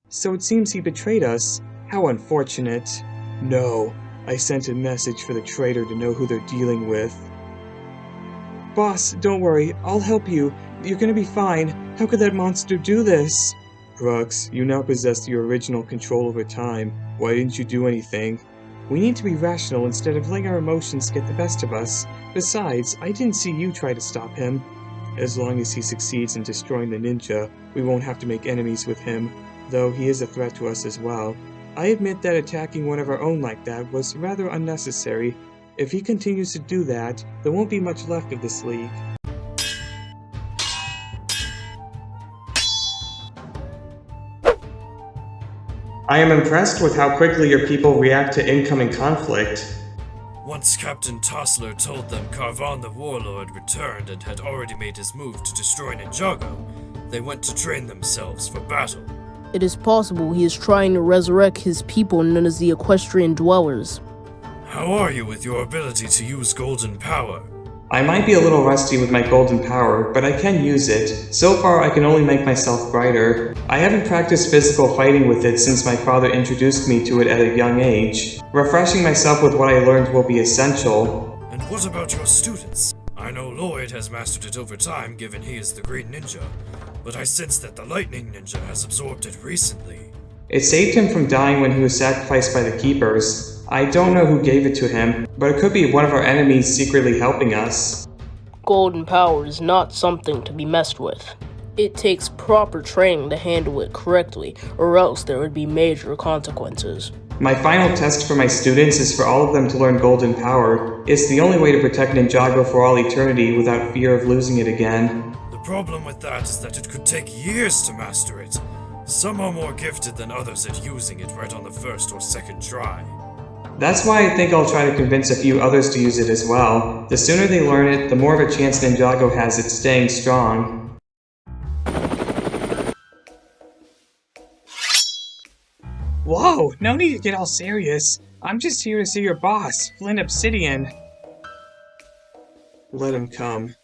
So it seems he betrayed us. How unfortunate. No, I sent a message for the traitor to know who they're dealing with. Boss, don't worry, I'll help you. You're gonna be fine. How could that monster do this? Crux, you now possess your original control over time. Why didn't you do anything? We need to be rational instead of letting our emotions get the best of us. Besides, I didn't see you try to stop him. As long as he succeeds in destroying the ninja, we won't have to make enemies with him, though he is a threat to us as well. I admit that attacking one of our own like that was rather unnecessary. If he continues to do that, there won't be much left of this league. I am impressed with how quickly your people react to incoming conflict. Once Captain Tossler told them Karvan the Warlord returned and had already made his move to destroy Ninjago, they went to train themselves for battle. It is possible he is trying to resurrect his people known as the Equestrian Dwellers. How are you with your ability to use golden power? I might be a little rusty with my golden power, but I can use it. So far, I can only make myself brighter. I haven't practiced physical fighting with it since my father introduced me to it at a young age. Refreshing myself with what I learned will be essential. And what about your students? I know Lloyd has mastered it over time given he is the Green Ninja, but I sense that the Lightning Ninja has absorbed it recently. It saved him from dying when he was sacrificed by the Keepers. I don't know who gave it to him, but it could be one of our enemies secretly helping us. Golden power is not something to be messed with. It takes proper training to handle it correctly, or else there would be major consequences. My final test for my students is for all of them to learn golden power. It's the only way to protect Ninjago for all eternity without fear of losing it again. The problem with that is that it could take years to master it. Some are more gifted than others at using it right on the first or second try. That's why I think I'll try to convince a few others to use it as well. The sooner they learn it, the more of a chance Ninjago has at staying strong. Whoa, no need to get all serious. I'm just here to see your boss, Flint Obsidian. Let him come.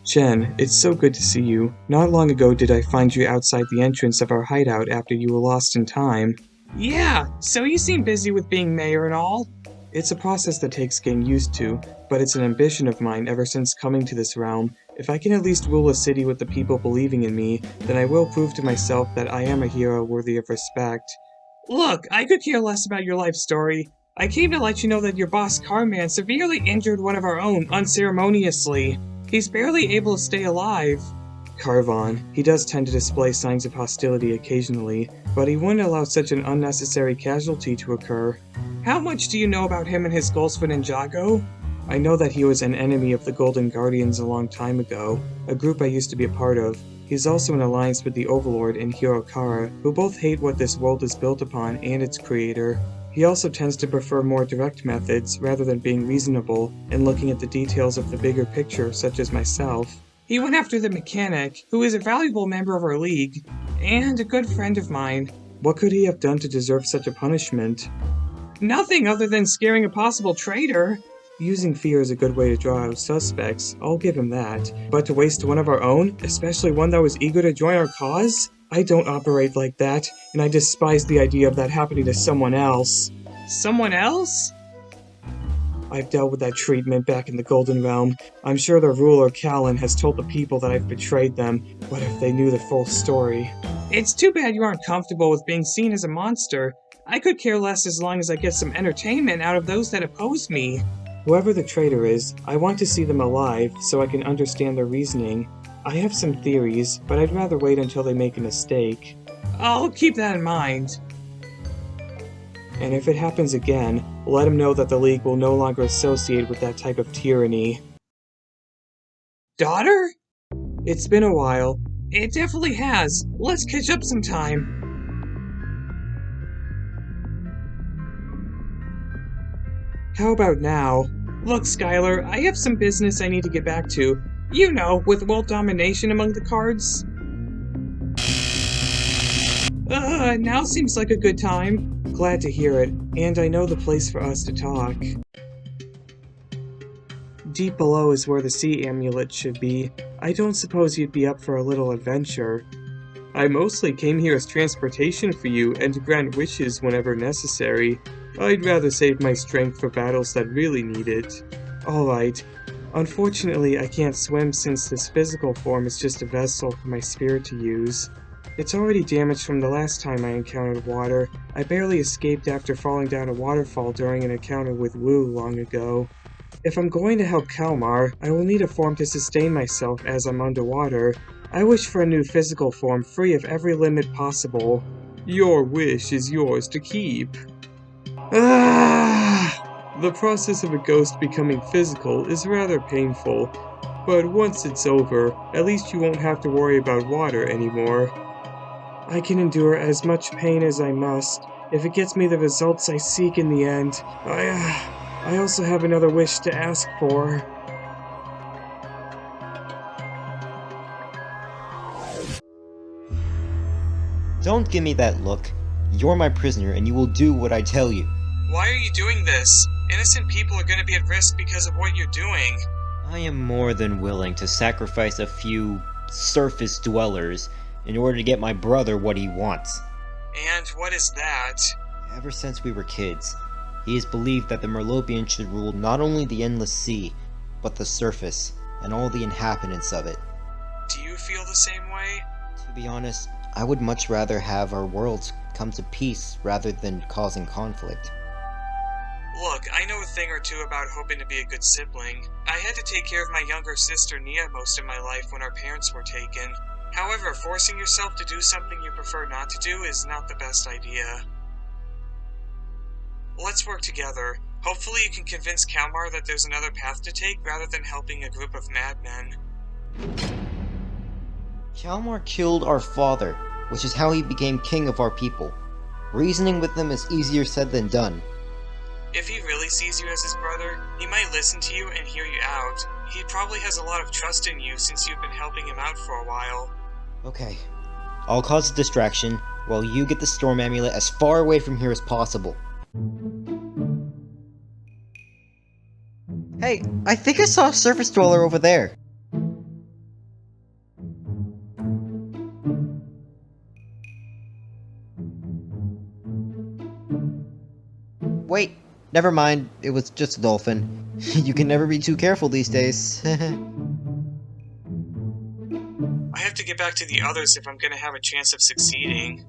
Chen, it's so good to see you. Not long ago did I find you outside the entrance of our hideout after you were lost in time. Yeah, so you seem busy with being mayor and all? It's a process that takes getting used to, but it's an ambition of mine ever since coming to this realm. If I can at least rule a city with the people believing in me, then I will prove to myself that I am a hero worthy of respect. Look, I could care less about your life story. I came to let you know that your boss Carman severely injured one of our own unceremoniously. He's barely able to stay alive. Carvon. He does tend to display signs of hostility occasionally, but he wouldn't allow such an unnecessary casualty to occur. How much do you know about him and his goals for Ninjago? I know that he was an enemy of the Golden Guardians a long time ago, a group I used to be a part of. He's also in alliance with the Overlord and Hirokara, who both hate what this world is built upon and its creator. He also tends to prefer more direct methods rather than being reasonable and looking at the details of the bigger picture, such as myself. He went after the mechanic, who is a valuable member of our league, and a good friend of mine. What could he have done to deserve such a punishment? Nothing other than scaring a possible traitor. Using fear is a good way to draw out suspects, I'll give him that. But to waste one of our own, especially one that was eager to join our cause? I don't operate like that, and I despise the idea of that happening to someone else. Someone else? I've dealt with that treatment back in the Golden Realm. I'm sure the ruler, Callan, has told the people that I've betrayed them. What if they knew the full story? It's too bad you aren't comfortable with being seen as a monster. I could care less as long as I get some entertainment out of those that oppose me. Whoever the traitor is, I want to see them alive so I can understand their reasoning. I have some theories, but I'd rather wait until they make a mistake. I'll keep that in mind. And if it happens again, let him know that the League will no longer associate with that type of tyranny. Daughter? It's been a while. It definitely has. Let's catch up sometime. How about now? Look, Skylar, I have some business I need to get back to. You know, with world domination among the cards. Now seems like a good time. Glad to hear it, and I know the place for us to talk. Deep below is where the sea amulet should be. I don't suppose you'd be up for a little adventure. I mostly came here as transportation for you and to grant wishes whenever necessary. I'd rather save my strength for battles that really need it. Alright. Unfortunately, I can't swim since this physical form is just a vessel for my spirit to use. It's already damaged from the last time I encountered water. I barely escaped after falling down a waterfall during an encounter with Wu long ago. If I'm going to help Kalmaar, I will need a form to sustain myself as I'm underwater. I wish for a new physical form free of every limit possible. Your wish is yours to keep. The process of a ghost becoming physical is rather painful, but once it's over, at least you won't have to worry about water anymore. I can endure as much pain as I must, if it gets me the results I seek in the end. I also have another wish to ask for. Don't give me that look. You're my prisoner and you will do what I tell you. Why are you doing this? Innocent people are going to be at risk because of what you're doing. I am more than willing to sacrifice a few surface dwellers in order to get my brother what he wants. And what is that? Ever since we were kids, he has believed that the Merlopian should rule not only the endless sea, but the surface and all the inhabitants of it. Do you feel the same way? To be honest, I would much rather have our worlds come to peace rather than causing conflict. Look, I know a thing or two about hoping to be a good sibling. I had to take care of my younger sister Nya most of my life when our parents were taken. However, forcing yourself to do something you prefer not to do is not the best idea. Let's work together. Hopefully you can convince Kalmaar that there's another path to take rather than helping a group of madmen. Kalmaar killed our father, which is how he became king of our people. Reasoning with him is easier said than done. If he really sees you as his brother, he might listen to you and hear you out. He probably has a lot of trust in you since you've been helping him out for a while. Okay. I'll cause a distraction, while you get the storm amulet as far away from here as possible. Hey, I think I saw a surface dweller over there. Wait, never mind, it was just a dolphin. You can never be too careful these days. I have to get back to the others if I'm gonna have a chance of succeeding.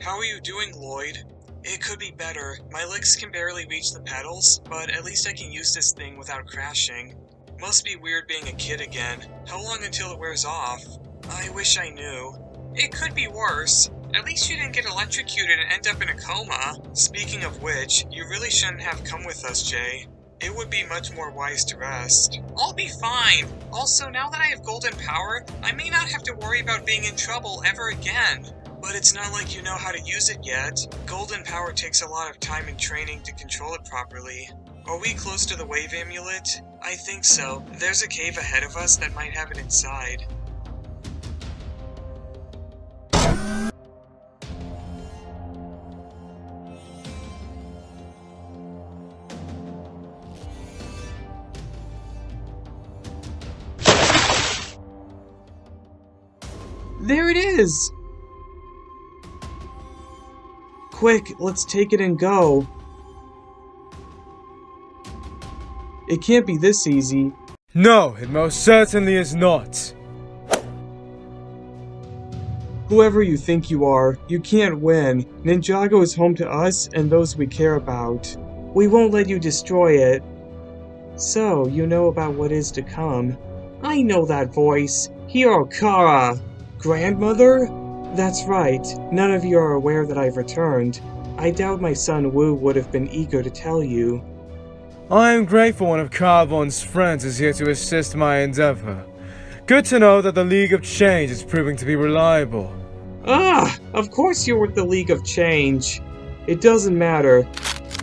How are you doing, Lloyd? It could be better. My legs can barely reach the pedals, but at least I can use this thing without crashing. Must be weird being a kid again. How long until it wears off? I wish I knew. It could be worse. At least you didn't get electrocuted and end up in a coma. Speaking of which, you really shouldn't have come with us, Jay. It would be much more wise to rest. I'll be fine! Also, now that I have golden power, I may not have to worry about being in trouble ever again. But it's not like you know how to use it yet. Golden power takes a lot of time and training to control it properly. Are we close to the wave amulet? I think so. There's a cave ahead of us that might have it inside. There it is! Quick, let's take it and go. It can't be this easy. No, it most certainly is not. Whoever you think you are, you can't win. Ninjago is home to us and those we care about. We won't let you destroy it. So, you know about what is to come. I know that voice. Hero Kara. Grandmother? That's right. None of you are aware that I've returned. I doubt my son Wu would have been eager to tell you. I am grateful one of Carvon's friends is here to assist my endeavor. Good to know that the League of Change is proving to be reliable. Ah! Of course you're with the League of Change. It doesn't matter.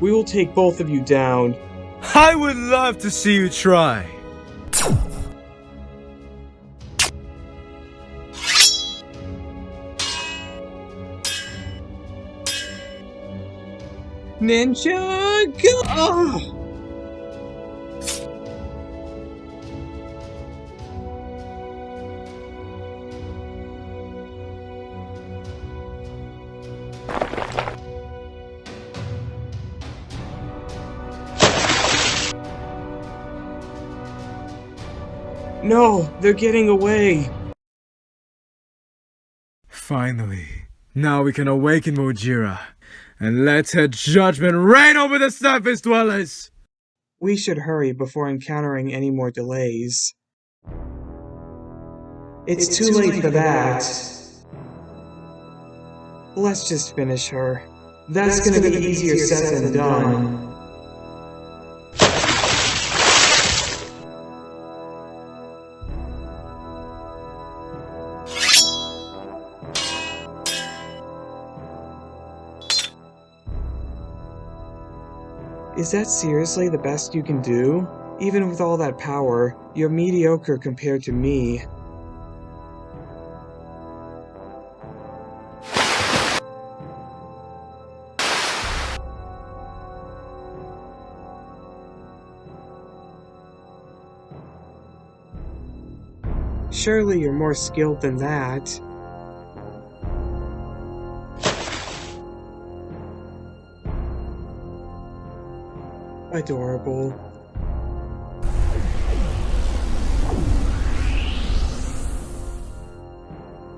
We will take both of you down. I would love to see you try. Ninjago! Oh. No, they're getting away. Finally, now we can awaken Wojira and let her judgment reign over the surface dwellers! We should hurry before encountering any more delays. It's too late for that. Let's just finish her. That's gonna be easier said than done. Is that seriously the best you can do? Even with all that power, you're mediocre compared to me. Surely you're more skilled than that. Adorable.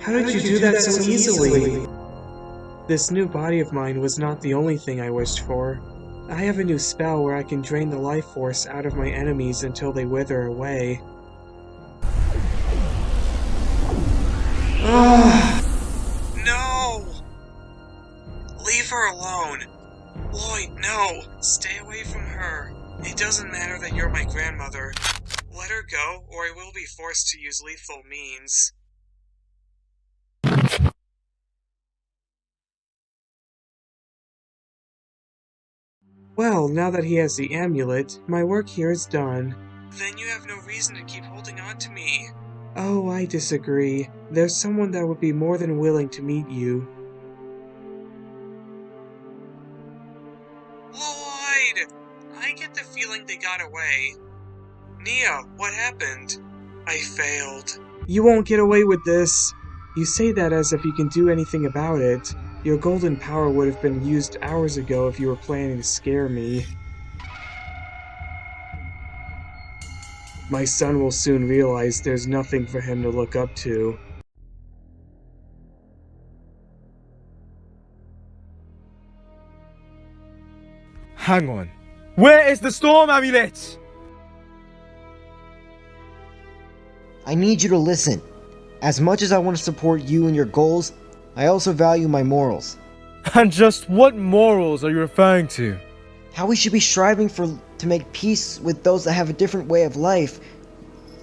How did you do that so easily? This new body of mine was not the only thing I wished for. I have a new spell where I can drain the life force out of my enemies until they wither away. No! Leave her alone. Lloyd, no! Stay away from her. It doesn't matter that you're my grandmother. Let her go, or I will be forced to use lethal means. Well, now that he has the amulet, my work here is done. Then you have no reason to keep holding on to me. Oh, I disagree. There's someone that would be more than willing to meet you. Lloyd! I get the feeling they got away. Nya, what happened? I failed. You won't get away with this. You say that as if you can do anything about it. Your golden power would have been used hours ago if you were planning to scare me. My son will soon realize there's nothing for him to look up to. Hang on. Where is the storm amulet? I need you to listen. As much as I want to support you and your goals, I also value my morals. And just what morals are you referring to? How we should be striving to make peace with those that have a different way of life.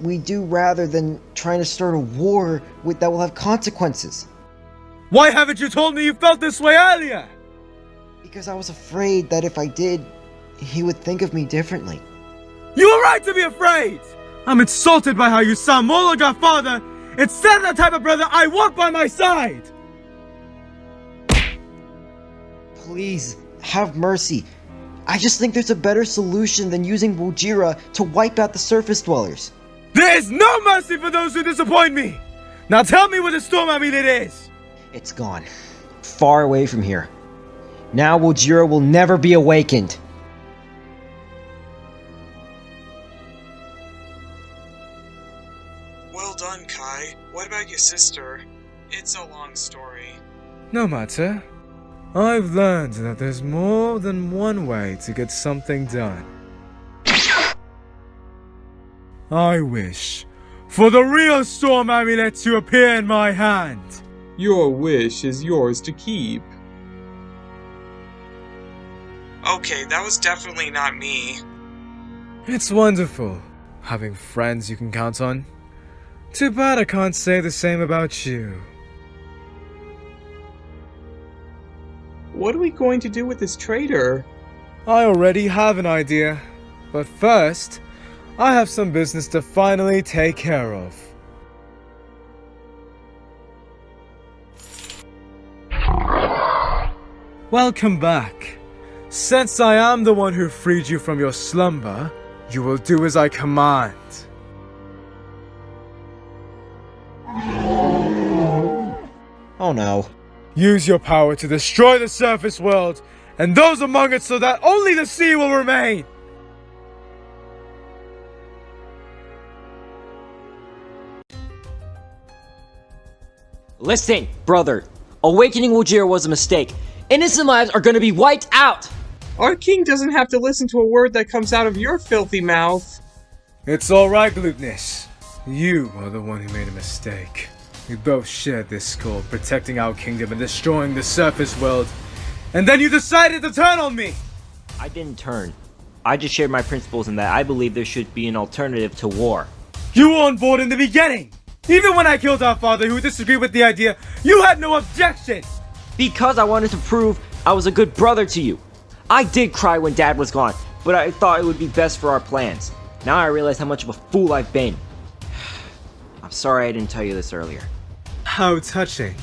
We do rather than trying to start a war that will have consequences. Why haven't you told me you felt this way earlier? Because I was afraid that if I did, he would think of me differently. You were right to be afraid! I'm insulted by how you sound more like our father instead of the type of brother I want by my side! Please, have mercy. I just think there's a better solution than using Wojira to wipe out the surface dwellers. There is no mercy for those who disappoint me! Now tell me where the storm amulet is! It's gone. Far away from here. Now Wojira will never be awakened. Well done, Kai. What about your sister? It's a long story. No matter. I've learned that there's more than one way to get something done. I wish for the real storm amulet to appear in my hand. Your wish is yours to keep. Okay, that was definitely not me. It's wonderful, having friends you can count on. Too bad I can't say the same about you. What are we going to do with this traitor? I already have an idea, but first, I have some business to finally take care of. Welcome back. Since I am the one who freed you from your slumber, you will do as I command. Oh no. Use your power to destroy the surface world and those among it so that only the sea will remain! Listen, brother. Awakening Wojira was a mistake. Innocent lives are gonna be wiped out! Our king doesn't have to listen to a word that comes out of your filthy mouth. It's alright, Glutinous. You are the one who made a mistake. We both shared this goal, protecting our kingdom and destroying the surface world. And then you decided to turn on me! I didn't turn. I just shared my principles in that I believe there should be an alternative to war. You were on board in the beginning! Even when I killed our father who disagreed with the idea, you had no objection! Because I wanted to prove I was a good brother to you. I did cry when Dad was gone, but I thought it would be best for our plans. Now I realize how much of a fool I've been. I'm sorry I didn't tell you this earlier. How touching.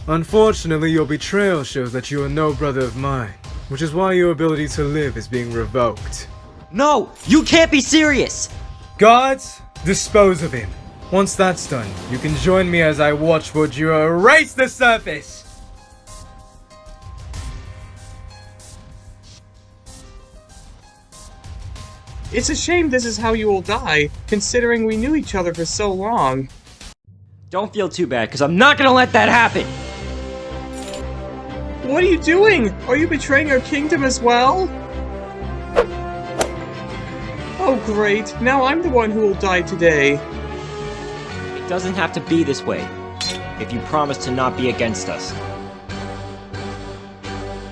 Unfortunately, your betrayal shows that you are no brother of mine, which is why your ability to live is being revoked. No! You can't be serious! Guards, dispose of him. Once that's done, you can join me as I watch Wojira erase the surface! It's a shame this is how you will die, considering we knew each other for so long. Don't feel too bad, because I'm not gonna let that happen! What are you doing? Are you betraying our kingdom as well? Oh great, now I'm the one who will die today. It doesn't have to be this way, if you promise to not be against us.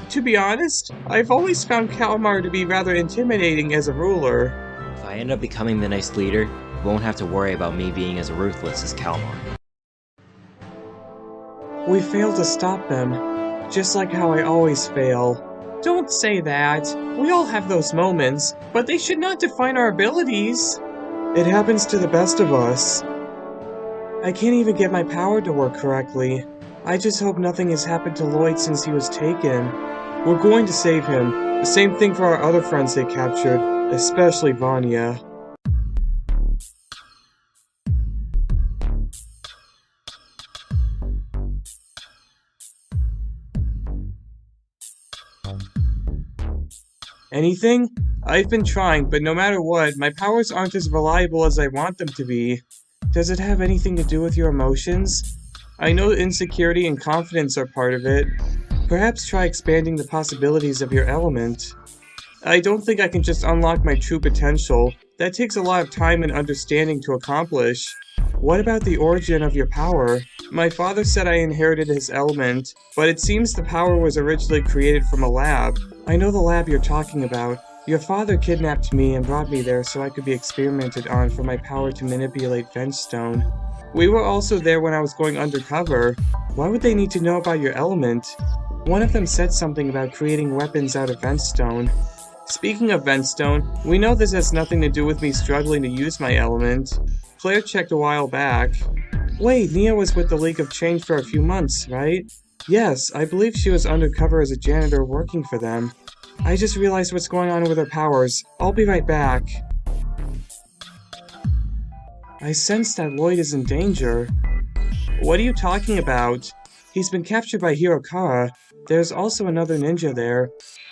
To be honest, I've always found Kalmaar to be rather intimidating as a ruler. If I end up becoming the next leader, you won't have to worry about me being as ruthless as Kalmaar. We failed to stop them, just like how I always fail. Don't say that. We all have those moments, but they should not define our abilities. It happens to the best of us. I can't even get my power to work correctly. I just hope nothing has happened to Lloyd since he was taken. We're going to save him. The same thing for our other friends they captured, especially Vanya. Anything? I've been trying, but no matter what, my powers aren't as reliable as I want them to be. Does it have anything to do with your emotions? I know insecurity and confidence are part of it. Perhaps try expanding the possibilities of your element. I don't think I can just unlock my true potential. That takes a lot of time and understanding to accomplish. What about the origin of your power? My father said I inherited his element, but it seems the power was originally created from a lab. I know the lab you're talking about. Your father kidnapped me and brought me there so I could be experimented on for my power to manipulate Ventstone. We were also there when I was going undercover. Why would they need to know about your element? One of them said something about creating weapons out of Ventstone. Speaking of Ventstone, we know this has nothing to do with me struggling to use my element. Claire checked a while back. Wait, Nya was with the League of Change for a few months, right? Yes, I believe she was undercover as a janitor working for them. I just realized what's going on with her powers. I'll be right back. I sense that Lloyd is in danger. What are you talking about? He's been captured by Hirokara. There's also another ninja there.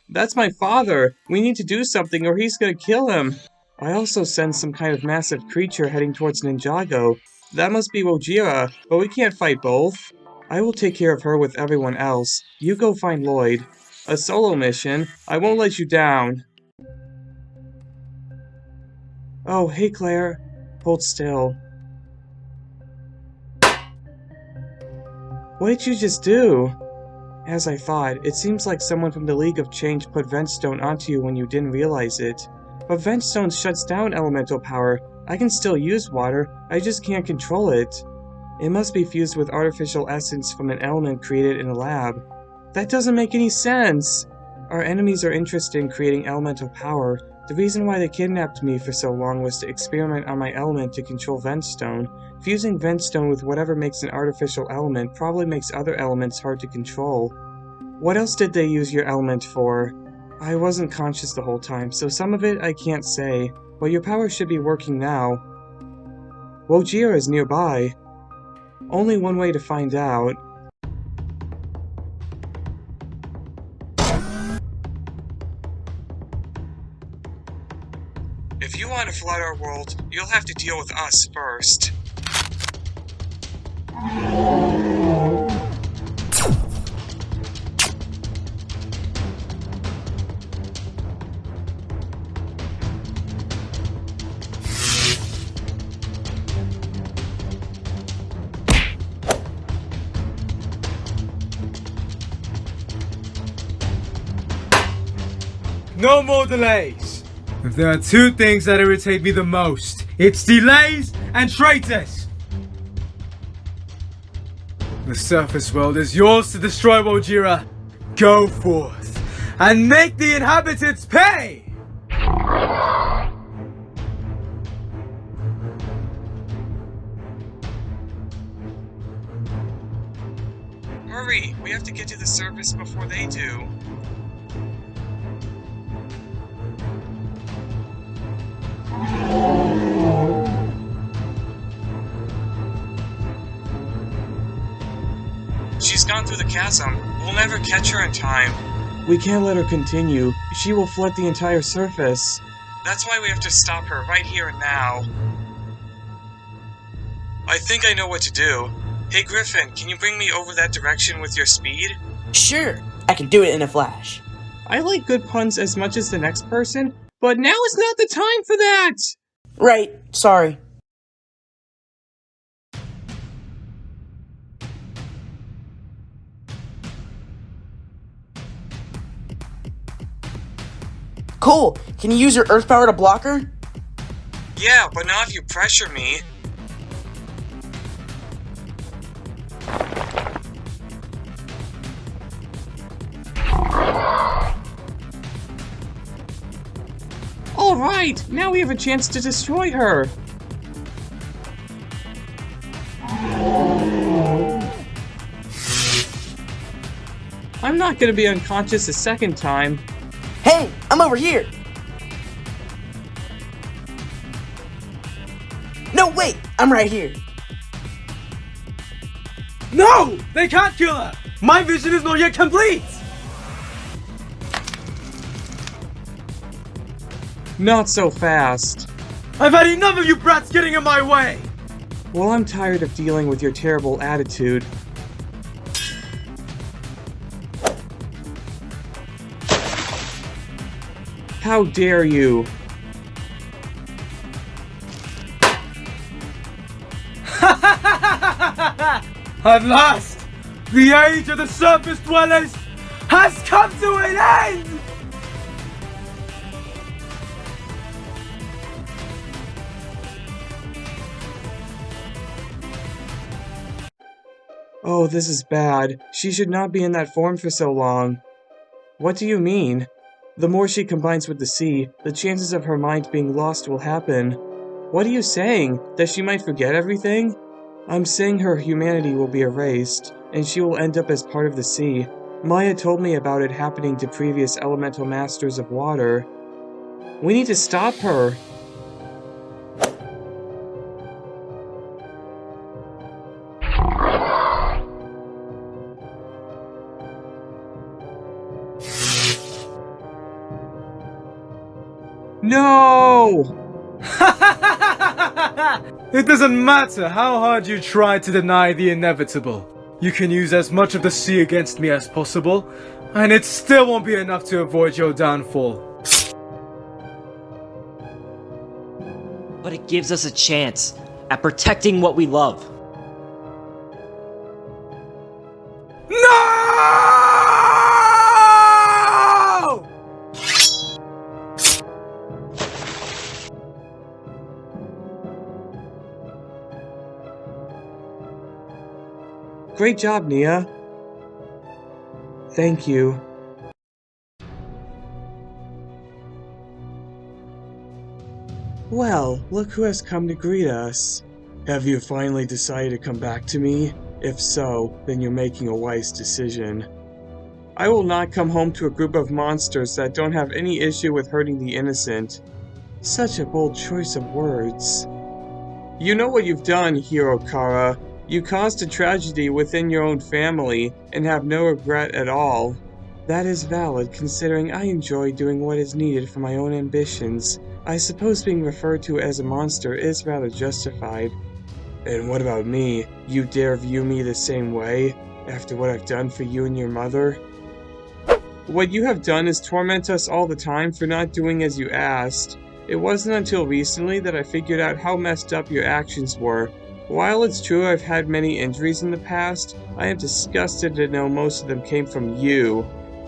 That's my father! We need to do something or he's gonna kill him! I also sense some kind of massive creature heading towards Ninjago. That must be Wojira, but we can't fight both. I will take care of her with everyone else. You go find Lloyd. A solo mission? I won't let you down. Oh, hey Claire. Hold still. What did you just do? As I thought, it seems like someone from the League of Change put Ventstone onto you when you didn't realize it. But Ventstone shuts down elemental power. I can still use water, I just can't control it. It must be fused with artificial essence from an element created in a lab. That doesn't make any sense! Our enemies are interested in creating elemental power. The reason why they kidnapped me for so long was to experiment on my element to control Ventstone. Fusing Ventstone with whatever makes an artificial element probably makes other elements hard to control. What else did they use your element for? I wasn't conscious the whole time, so some of it I can't say, but your power should be working now. Wojira is nearby. Only one way to find out. If you want to flood our world, you'll have to deal with us first. No more delays! If there are two things that irritate me the most, it's delays and traitors! The surface world is yours to destroy, Wojira. Go forth and make the inhabitants pay! Hurry! We have to get to the surface before they do. She's gone through the chasm. We'll never catch her in time. We can't let her continue. She will flood the entire surface. That's why we have to stop her right here and now. I think I know what to do. Hey Griffin, can you bring me over that direction with your speed? Sure, I can do it in a flash. I like good puns as much as the next person, but now is not the time for that! Right, sorry. Cool, can you use your earth power to block her? Yeah, but not if you pressure me. Alright, now we have a chance to destroy her. I'm not gonna be unconscious a second time. Hey, I'm over here! No, wait! I'm right here! No! They can't kill her! My vision is not yet complete! Not so fast. I've had enough of you brats getting in my way! Well, I'm tired of dealing with your terrible attitude. How dare you! At last, the age of the surface dwellers has come to an end! Oh, this is bad. She should not be in that form for so long. What do you mean? The more she combines with the sea, the chances of her mind being lost will happen. What are you saying? That she might forget everything? I'm saying her humanity will be erased, and she will end up as part of the sea. Maya told me about it happening to previous elemental masters of water. We need to stop her! No! It doesn't matter how hard you try to deny the inevitable. You can use as much of the sea against me as possible, and it still won't be enough to avoid your downfall. But it gives us a chance at protecting what we love. No! Great job, Nya. Thank you. Well, look who has come to greet us. Have you finally decided to come back to me? If so, then you're making a wise decision. I will not come home to a group of monsters that don't have any issue with hurting the innocent. Such a bold choice of words. You know what you've done, Hero Kara. You caused a tragedy within your own family and have no regret at all. That is valid considering I enjoy doing what is needed for my own ambitions. I suppose being referred to as a monster is rather justified. And what about me? You dare view me the same way, after what I've done for you and your mother? What you have done is torment us all the time for not doing as you asked. It wasn't until recently that I figured out how messed up your actions were. While it's true I've had many injuries in the past, I am disgusted to know most of them came from you.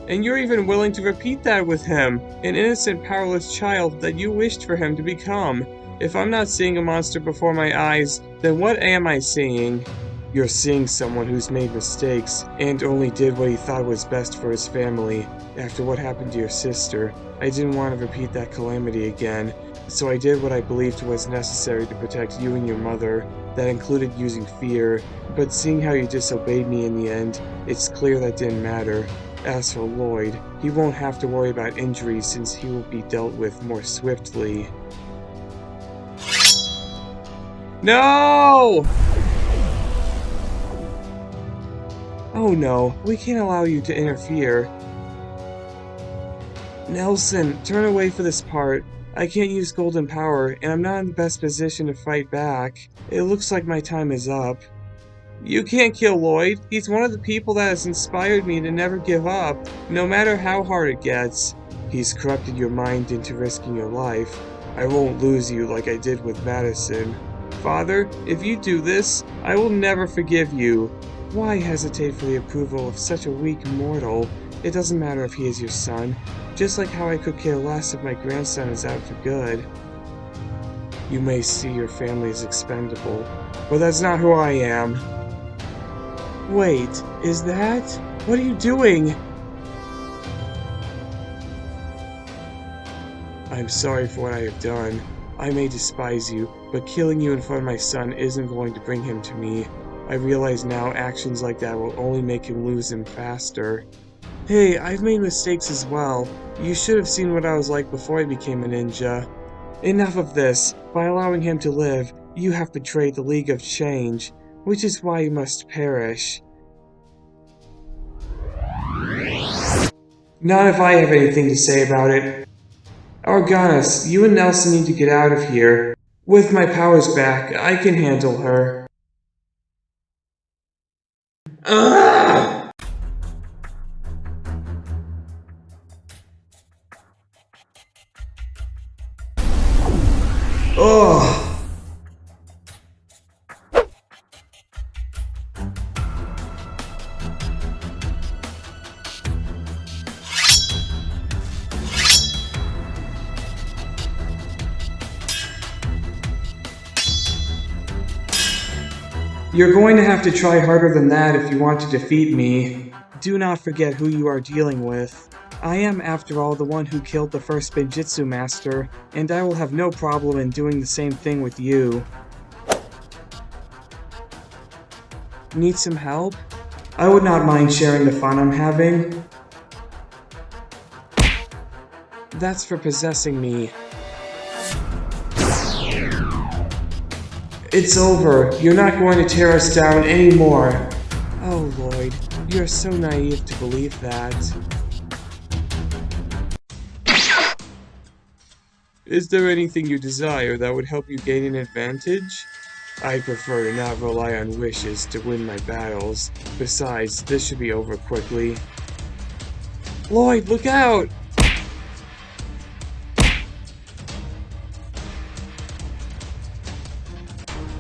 And you're even willing to repeat that with him, an innocent, powerless child that you wished for him to become. If I'm not seeing a monster before my eyes, then what am I seeing? You're seeing someone who's made mistakes, and only did what he thought was best for his family. After what happened to your sister, I didn't want to repeat that calamity again, so I did what I believed was necessary to protect you and your mother. That included using fear, but seeing how you disobeyed me in the end, it's clear that didn't matter. As for Lloyd, he won't have to worry about injuries since he will be dealt with more swiftly. No! Oh no, we can't allow you to interfere. Nelson, turn away for this part. I can't use golden power, and I'm not in the best position to fight back. It looks like my time is up. You can't kill Lloyd. He's one of the people that has inspired me to never give up, no matter how hard it gets. He's corrupted your mind into risking your life. I won't lose you like I did with Madison. Father, if you do this, I will never forgive you. Why hesitate for the approval of such a weak mortal? It doesn't matter if he is your son, just like how I could care less if my grandson is out for good. You may see your family as expendable, but that's not who I am. Wait, is that? What are you doing? I'm sorry for what I have done. I may despise you, but killing you in front of my son isn't going to bring him to me. I realize now actions like that will only make him lose him faster. Hey, I've made mistakes as well. You should have seen what I was like before I became a ninja. Enough of this. By allowing him to live, you have betrayed the League of Change, which is why you must perish. Not if I have anything to say about it. Arganis, you and Nelson need to get out of here. With my powers back, I can handle her. Ah! Oh! You're going to have to try harder than that if you want to defeat me. Do not forget who you are dealing with. I am, after all, the one who killed the first Spinjitzu master, and I will have no problem in doing the same thing with you. Need some help? I would not mind sharing the fun I'm having. That's for possessing me. It's over. You're not going to tear us down anymore. Oh, Lloyd, you're so naive to believe that. Is there anything you desire that would help you gain an advantage? I prefer to not rely on wishes to win my battles. Besides, this should be over quickly. Lloyd, look out!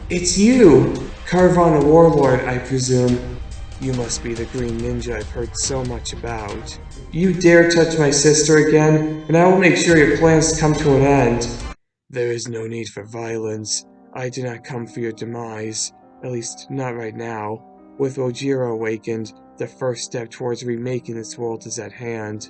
It's you! Carvana Warlord, I presume. You must be the green ninja I've heard so much about. You dare touch my sister again, and I will make sure your plans come to an end. There is no need for violence. I do not come for your demise. At least, not right now. With Wojira awakened, the first step towards remaking this world is at hand.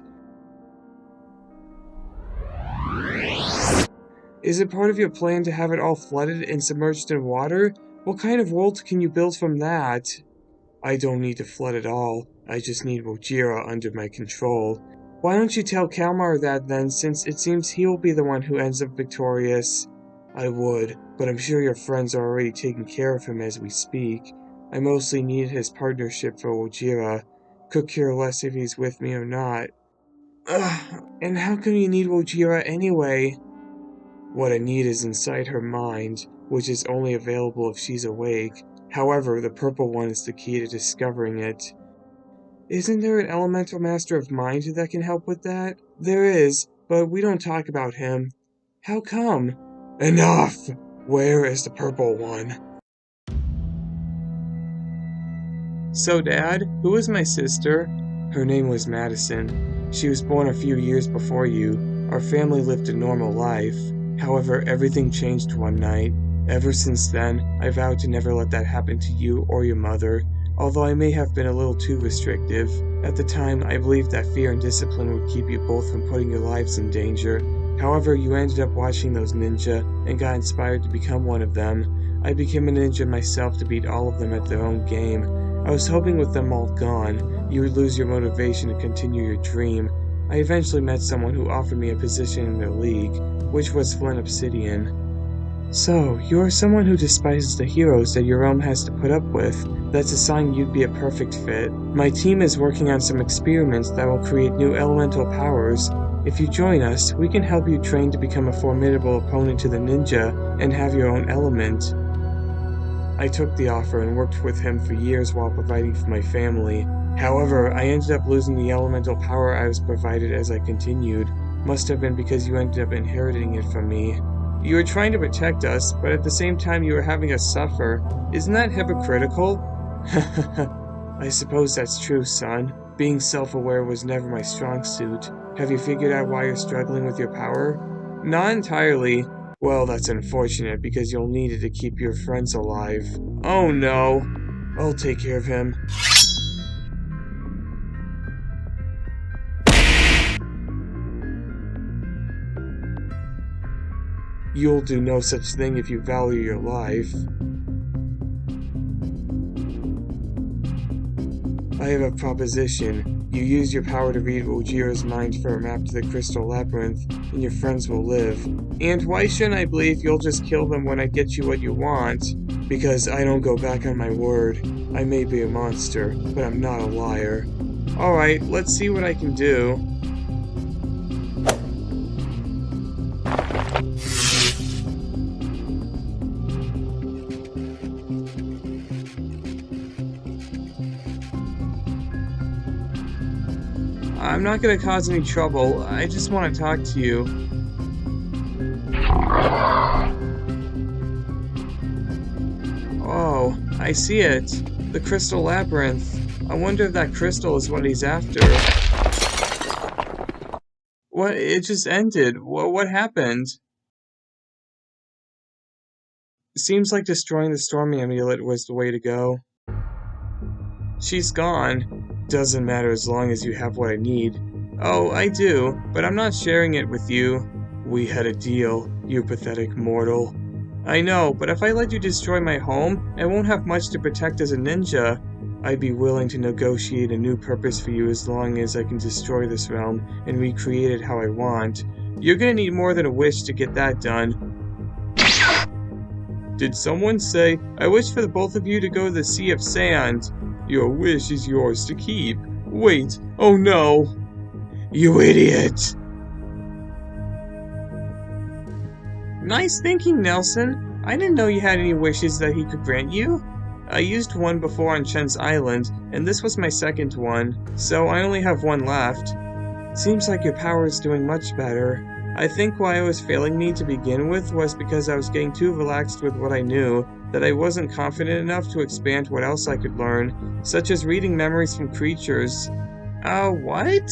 Is it part of your plan to have it all flooded and submerged in water? What kind of world can you build from that? I don't need to flood it all. I just need Wojira under my control. Why don't you tell Kalmaar that then, since it seems he will be the one who ends up victorious? I would, but I'm sure your friends are already taking care of him as we speak. I mostly need his partnership for Wojira. Could care less if he's with me or not. Ugh, and how come you need Wojira anyway? What I need is inside her mind, which is only available if she's awake. However, the purple one is the key to discovering it. Isn't there an elemental master of mind that can help with that? There is, but we don't talk about him. How come? Enough! Where is the purple one? So, Dad, who is my sister? Her name was Madison. She was born a few years before you. Our family lived a normal life. However, everything changed one night. Ever since then, I vowed to never let that happen to you or your mother, although I may have been a little too restrictive. At the time, I believed that fear and discipline would keep you both from putting your lives in danger. However, you ended up watching those ninja and got inspired to become one of them. I became a ninja myself to beat all of them at their own game. I was hoping with them all gone, you would lose your motivation to continue your dream. I eventually met someone who offered me a position in their league, which was Flint Obsidian. So, you are someone who despises the heroes that your realm has to put up with. That's a sign you'd be a perfect fit. My team is working on some experiments that will create new elemental powers. If you join us, we can help you train to become a formidable opponent to the ninja and have your own element. I took the offer and worked with him for years while providing for my family. However, I ended up losing the elemental power I was provided as I continued. Must have been because you ended up inheriting it from me. You were trying to protect us, but at the same time you were having us suffer. Isn't that hypocritical? I suppose that's true, son. Being self-aware was never my strong suit. Have you figured out why you're struggling with your power? Not entirely. Well, that's unfortunate because you'll need it to keep your friends alive. Oh no! I'll take care of him. You'll do no such thing if you value your life. I have a proposition. You use your power to read Wojira's mind for a map to the Crystal Labyrinth, and your friends will live. And why shouldn't I believe you'll just kill them when I get you what you want? Because I don't go back on my word. I may be a monster, but I'm not a liar. Alright, let's see what I can do. I'm not gonna cause any trouble. I just want to talk to you. Oh, I see it. The Crystal Labyrinth. I wonder if that crystal is what he's after. What? It just ended. What happened? Seems like destroying the Storm Amulet was the way to go. She's gone. Doesn't matter as long as you have what I need. Oh, I do, but I'm not sharing it with you. We had a deal, you pathetic mortal. I know, but if I let you destroy my home, I won't have much to protect as a ninja. I'd be willing to negotiate a new purpose for you as long as I can destroy this realm and recreate it how I want. You're gonna need more than a wish to get that done. Did someone say, I wish for the both of you to go to the Sea of Sand? Your wish is yours to keep. Wait, oh no! You idiot! Nice thinking, Nelson. I didn't know you had any wishes that he could grant you. I used one before on Chen's Island, and this was my second one, so I only have one left. Seems like your power is doing much better. I think why it was failing me to begin with was because I was getting too relaxed with what I knew, that I wasn't confident enough to expand what else I could learn, such as reading memories from creatures. What?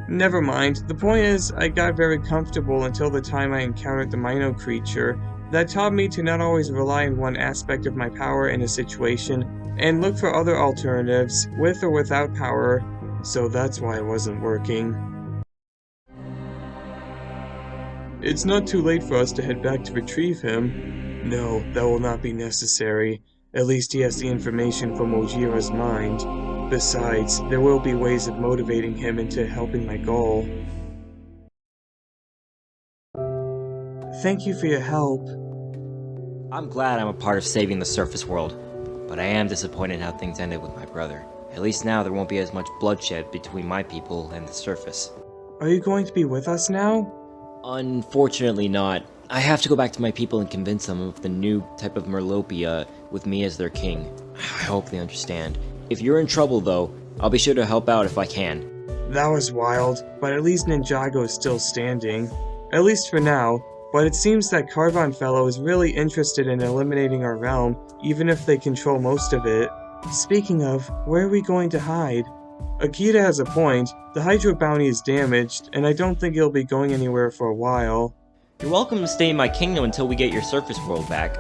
Never mind. The point is, I got very comfortable until the time I encountered the Mino creature. That taught me to not always rely on one aspect of my power in a situation, and look for other alternatives, with or without power, so that's why it wasn't working. It's not too late for us to head back to retrieve him. No, that will not be necessary. At least he has the information from Wojira's mind. Besides, there will be ways of motivating him into helping my goal. Thank you for your help. I'm glad I'm a part of saving the surface world, but I am disappointed how things ended with my brother. At least now there won't be as much bloodshed between my people and the surface. Are you going to be with us now? Unfortunately not. I have to go back to my people and convince them of the new type of Merlopia with me as their king. I hope they understand. If you're in trouble though, I'll be sure to help out if I can. That was wild, but at least Ninjago is still standing. At least for now, but it seems that Carvon fellow is really interested in eliminating our realm, even if they control most of it. Speaking of, where are we going to hide? Akita has a point. The Hydro bounty is damaged, and I don't think it'll be going anywhere for a while. You're welcome to stay in my kingdom until we get your surface world back.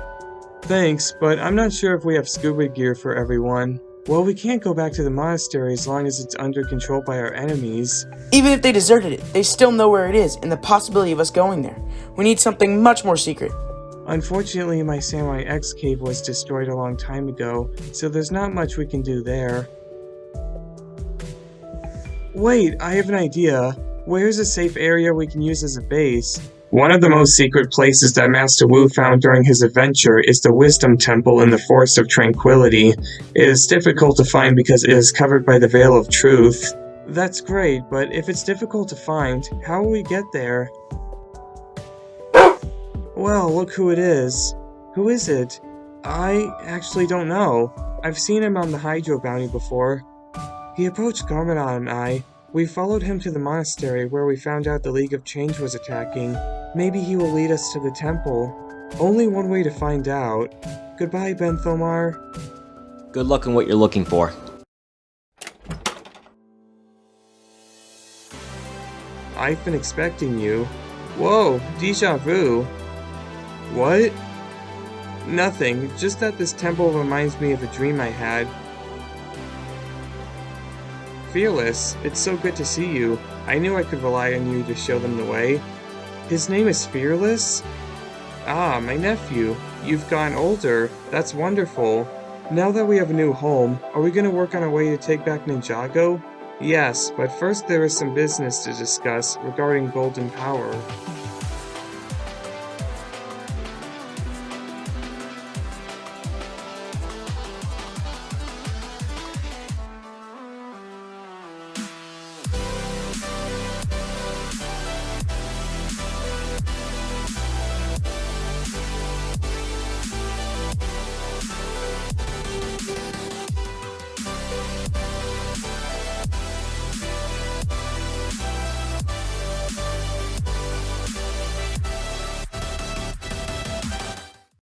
Thanks, but I'm not sure if we have scuba gear for everyone. Well, we can't go back to the monastery as long as it's under control by our enemies. Even if they deserted it, they still know where it is and the possibility of us going there. We need something much more secret. Unfortunately, my Samurai X cave was destroyed a long time ago, so there's not much we can do there. Wait, I have an idea. Where's a safe area we can use as a base? One of the most secret places that Master Wu found during his adventure is the Wisdom Temple in the Forest of Tranquility. It is difficult to find because it is covered by the Veil of Truth. That's great, but if it's difficult to find, how will we get there? Well, look who it is. Who is it? I actually don't know. I've seen him on the Hydro bounty before. He approached Garmadon and I. We followed him to the monastery where we found out the League of Change was attacking. Maybe he will lead us to the temple. Only one way to find out. Goodbye, Benthomar. Good luck in what you're looking for. I've been expecting you. Whoa, déjà vu. What? Nothing, just that this temple reminds me of a dream I had. Fearless, it's so good to see you. I knew I could rely on you to show them the way. His name is Fearless? Ah, my nephew. You've gotten older. That's wonderful. Now that we have a new home, are we going to work on our way to take back Ninjago? Yes, but first there is some business to discuss regarding golden power.